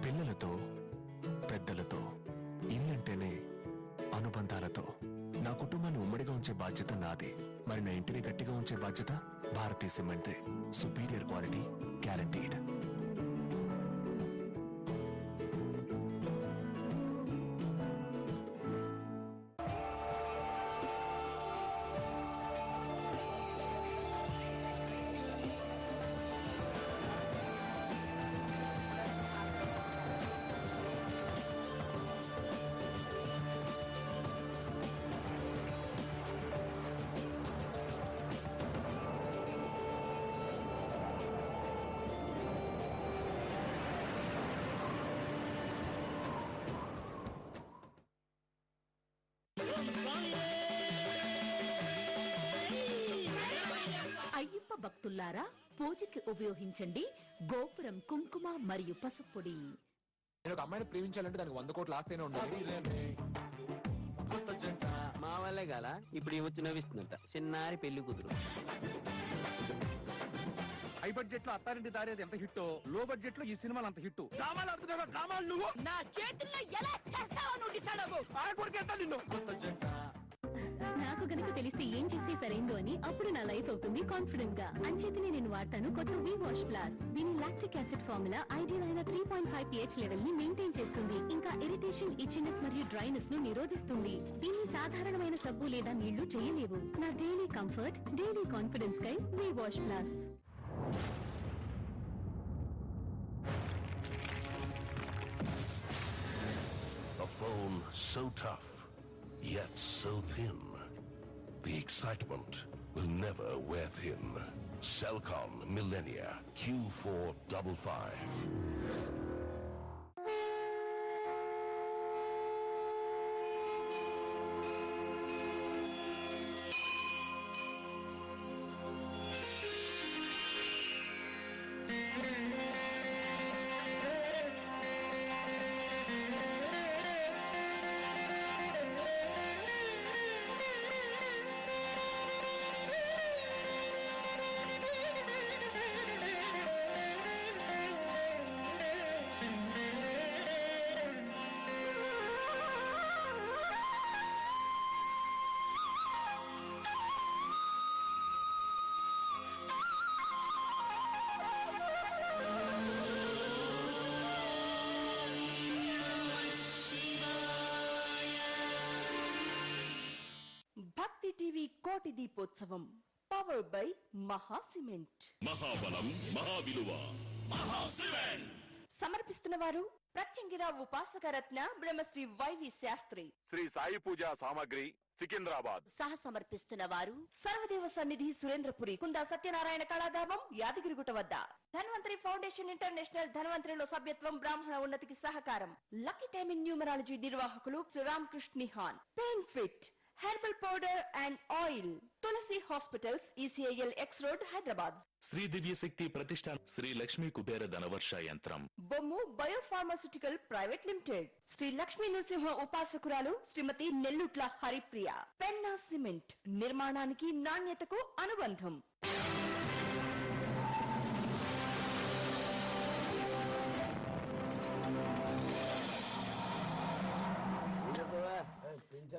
పిల్లలతో, పెద్దలతో, ఇల్లంటేనే అనుబంధాలతో నా కుటుంబాన్ని ఉమ్మడిగా ఉంచే బాధ్యత నాది. మరి నా ఇంటిని గట్టిగా ఉంచే బాధ్యత భారతీయ సిమెంట్దే. Superior quality guaranteed. ప్రియులారా, పూజకి ఉపయోగించండి గోపురం కుంకుమ మరియు పసుపు పొడి. నేను ఒక అమ్మాయిని ప్రేమించాలంటే దానికి 100 కోట్ల ఆస్తేనే ఉండాలి. మా వాళ్ళే గల ఇప్పుడు వచ్చి నవ్విస్తుందంట చిన్నారి పెళ్లి కూతురు. హై బడ్జెట్ లో అత్తారింటి దారేది ఎంత హిట్టో, లో బడ్జెట్ లో ఈ సినిమాలు అంత హిట్. డ్రామాలు ఆడుతున్నావా? డ్రామాలు నువ్వు నా చేతుల్లో ఎలా చేస్తావో నువ్వు డిసైడ్ అవ్వు. నిన్ను నాకు గనుక తెలిస్తే ఏం చేస్తే సరైందో అని అప్పుడు నా లైఫ్ అవుతుంది కాన్ఫిడెంట్ గా. అంచేతనే నేను వాడతాను కొత్త వి వాష్ ప్లస్. దీని లాక్టిక్ యాసిడ్ ఫార్ములా ఐడియల్ అయిన 3.5 pH లెవెల్ ని మెయింటైన్ చేస్తుంది. ఇంకా ఇరిటేషన్, ఇచ్చింగ్నెస్ మరియు డ్రైనెస్ ను నిరోధిస్తుంది. దీన్ని సాధారణమైన సబ్బు లేదా నీళ్లు చేయలేవు. నా డైలీ కంఫర్ట్, డైలీ కాన్ఫిడెన్స్ కై V wash plus. A phone so tough, yet so thin. The excitement will never wear thin. Cellcom Millennia Q455. భక్తి టీవీ కోటి దీపోత్సవం పవర్ బై మహా సిమెంట్. మహాబలం మహావిలువ మహాసిమెంట్ సమర్పిస్తున్న వారు ప్రత్యంగిరా ఉపాసకరత్న బ్రహ్మశ్రీ వైవి శాస్త్రి. శ్రీ సాయి పూజా సామాగ్రి సికింద్రాబాద్. సహ సమర్పిస్తున్న వారు సర్వదేవ సన్నిధి సురేంద్రపురి కుందా సత్యనారాయణ కళాధామం యాదగిరిగుట్ట వద్ద. ధన్వంతరి ఫౌండేషన్ ఇంటర్నేషనల్ ధన్వంతరిలో సభ్యత్వం బ్రాహ్మణ ఉన్నతికి సహకారం. లక్కీ టైమ్ ఇన్ న్యూమరాలజీ నిర్వాహకులు Shri Ramakrishna Nihan. Pain fit herbal powder and oil. Tulasi hospitals, ECIL X road, Hyderabad. Shri Divya Shakti Pratishtan Shri Lakshmi Kubera Dhanavarsha యంత్రం. Bommu biopharmaceutical private limited. Shri Lakshmi Nrusimha ఉపాసకురాలు శ్రీమతి నెల్లుట్ల హరిప్రియ. పెన్నా సిమెంట్ నిర్మాణానికి నాణ్యతకు అనుబంధం.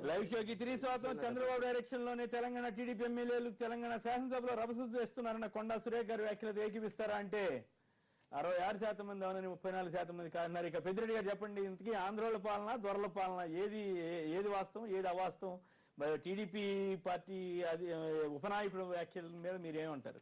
లైవ్ షోకి తిరిగి స్వాగతం. చంద్రబాబు డైరెక్షన్ లోనే తెలంగాణ టీడీపీ ఎమ్మెల్యేలు తెలంగాణ శాసనసభలో రభస చేస్తున్నారన్న కొండా సురేఖ గారి వ్యాఖ్యలతో ఏకీపిస్తారా అంటే 66% మంది అవునని 34% మంది కాదన్నారు. ఇక పెద్దిరెడ్డి గారు చెప్పండి, ఇంతకీ ఆంధ్రోళ పాలన, దొరల పాలన ఏది వాస్తవం, ఏది అవాస్తవం? టీడీపీ పార్టీ అది ఉపనాయకుడు వ్యాఖ్యల మీద మీరేమంటారు?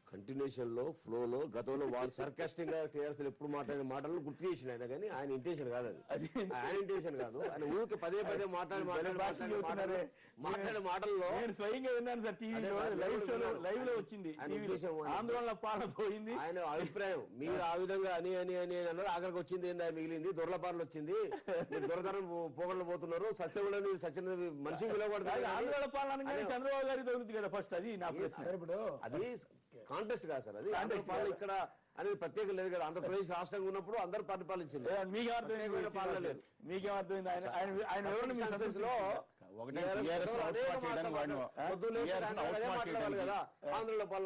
కంటిన్యూషన్ లో ఫ్లో లో గతంలో వాళ్ళు సర్కాస్టిక్ గా టీఆర్ఎస్ ఎప్పుడు మాట్లాడిన మాటలను గుర్తు చేసిన ఆయన, కానీ ఆయన ఇంటెన్షన్ కాదు అది. ఆయన ఇంటెన్షన్ కాదు. ఆయన ఊరికి పదే మాట్లాడే మాటల్లో స్వయంగా విన్నాను సార్, టీవీలో లైవ్ లో వచ్చింది. ఆందోళన పాలన పోయింది ఆయన అభిప్రాయం. మీరు ఆ విధంగా అని అని అని అన్నారు. ఆఖరికి వచ్చింది ఏందా మిగిలింది? దొరలపాలన వచ్చింది. మీరు దొరతనం పోగొండ పోతున్నారు. సత్యవులని సత్య మనిషి పిలవబడుతుంది. ఆందోళన పాలన చంద్రబాబు గారి తగులుతుంది కదా ఫస్ట్. అది నా ప్రశ్న. ఇప్పుడు అది కాంటెస్ట్ కాదు సార్. అది ఆంధ్రపాలన ఇక్కడ అనేది ప్రత్యేకం లేదు కదా. ఆంధ్రప్రదేశ్ రాష్ట్రంగా ఉన్నప్పుడు అందరూ పరిపాలించింది. మీకేం అర్థమైంది? ఆంధ్రలో పాలన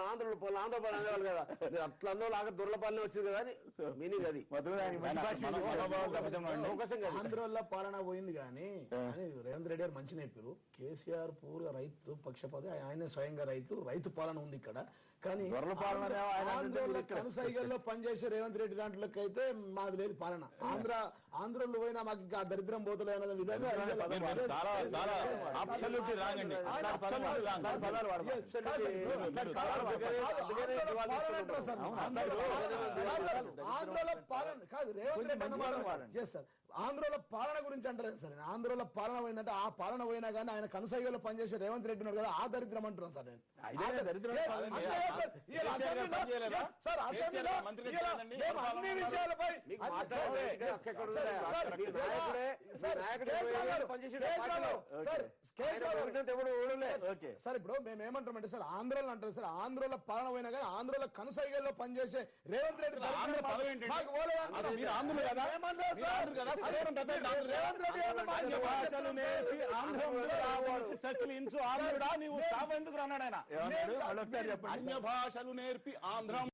అనేవాళ్ళు కదా. అట్లా ఆఖరి దొరలపాలనే వచ్చింది కదా అని మీనింగ్. అది ఆంధ్రలో పాలన పోయింది కానీ రేవంత్ రెడ్డి గారు మంచి నేర్పారు. కేసీఆర్ పూర్వ రైతు పక్షపాతి, ఆయన స్వయంగా రైతు పాలన ఉంది ఇక్కడ. కానీ కనసాయిగల్లో పనిచేసే రేవంత్ రెడ్డి దాంట్లోకి అయితే మాది లేదు పాలన. ఆంధ్రలో పోయినా మాకు ఇంకా దరిద్రం పోతలే అనే విధంగా ఆంధ్రలో పాలన కాదు. రేవంత్ రెడ్డి ఆంధ్రలో పాలన గురించి అంటారు సార్. నేను ఆంధ్రలో పాలన పోయిందంటే ఆ పాలన పోయినా కానీ ఆయన కనసాయిలో పనిచేసే రేవంత్ రెడ్డి ఉన్నాడు కదా, ఆ దరిద్రం అంటున్నాను సార్ నేను. ఇదే దరిద్రం ఏ, కాదండి. అంతే కదా సార్. ఇలా అసెంబ్లీలో- పనిచేయలేదా? సార్ అసెంబ్లీలో మంత్రిగా ఇలా చేయలేదండి? మేము అన్ని విషయాలపై మీకు అన్ని- మాట్లాడే సార్, అధికారం హక్కు ఎక్కడ ఉంది? సార్, మీ ఇలా- నాయకుడే- సార్, మీ నాయకుడు కేసీఆర్ 20 ఏళ్ళు గారు, పనిచేసిన కేసీఆర్ పార్టీలో. గారు, సార్, ఆయన కేసీఆర్ గారు. ఎవరికంటే ఎవడు ఊడలే. ఓకే. సార్ ఇప్పుడు మేము ఏమంటామంటే సార్ ఆంధ్రలో అంటారు సార్, ఆంధ్రలో పాలన పోయినా కానీ ఆంధ్రలో కనసాయిలో పనిచేసే రేవంత్ రెడ్డి అసలు ఆంధ్ర దరిద్రం పదవి ఏంటండి? మాకు పోలేదు. అసలు మీరు ఆంధ్రులు కదా? ఏమన్నా మీరు సార్? ఆంధ్రులు కదా? అదే సదరం పెద్ద ఆంధ్రులు రేవంత్ రెడ్డి ఏమన్నా మాకు అన్య భాషలు నేర్పి ఆంధ్ర సకిలించు ఆంధ్రుడా నీవు చావు ఎందుకు అన్నాడు ఆయన. ఏమన్నాడు? మళ్ళొకసారి చెప్పండి. అన్య భాషలు నేర్పి ఆంధ్రం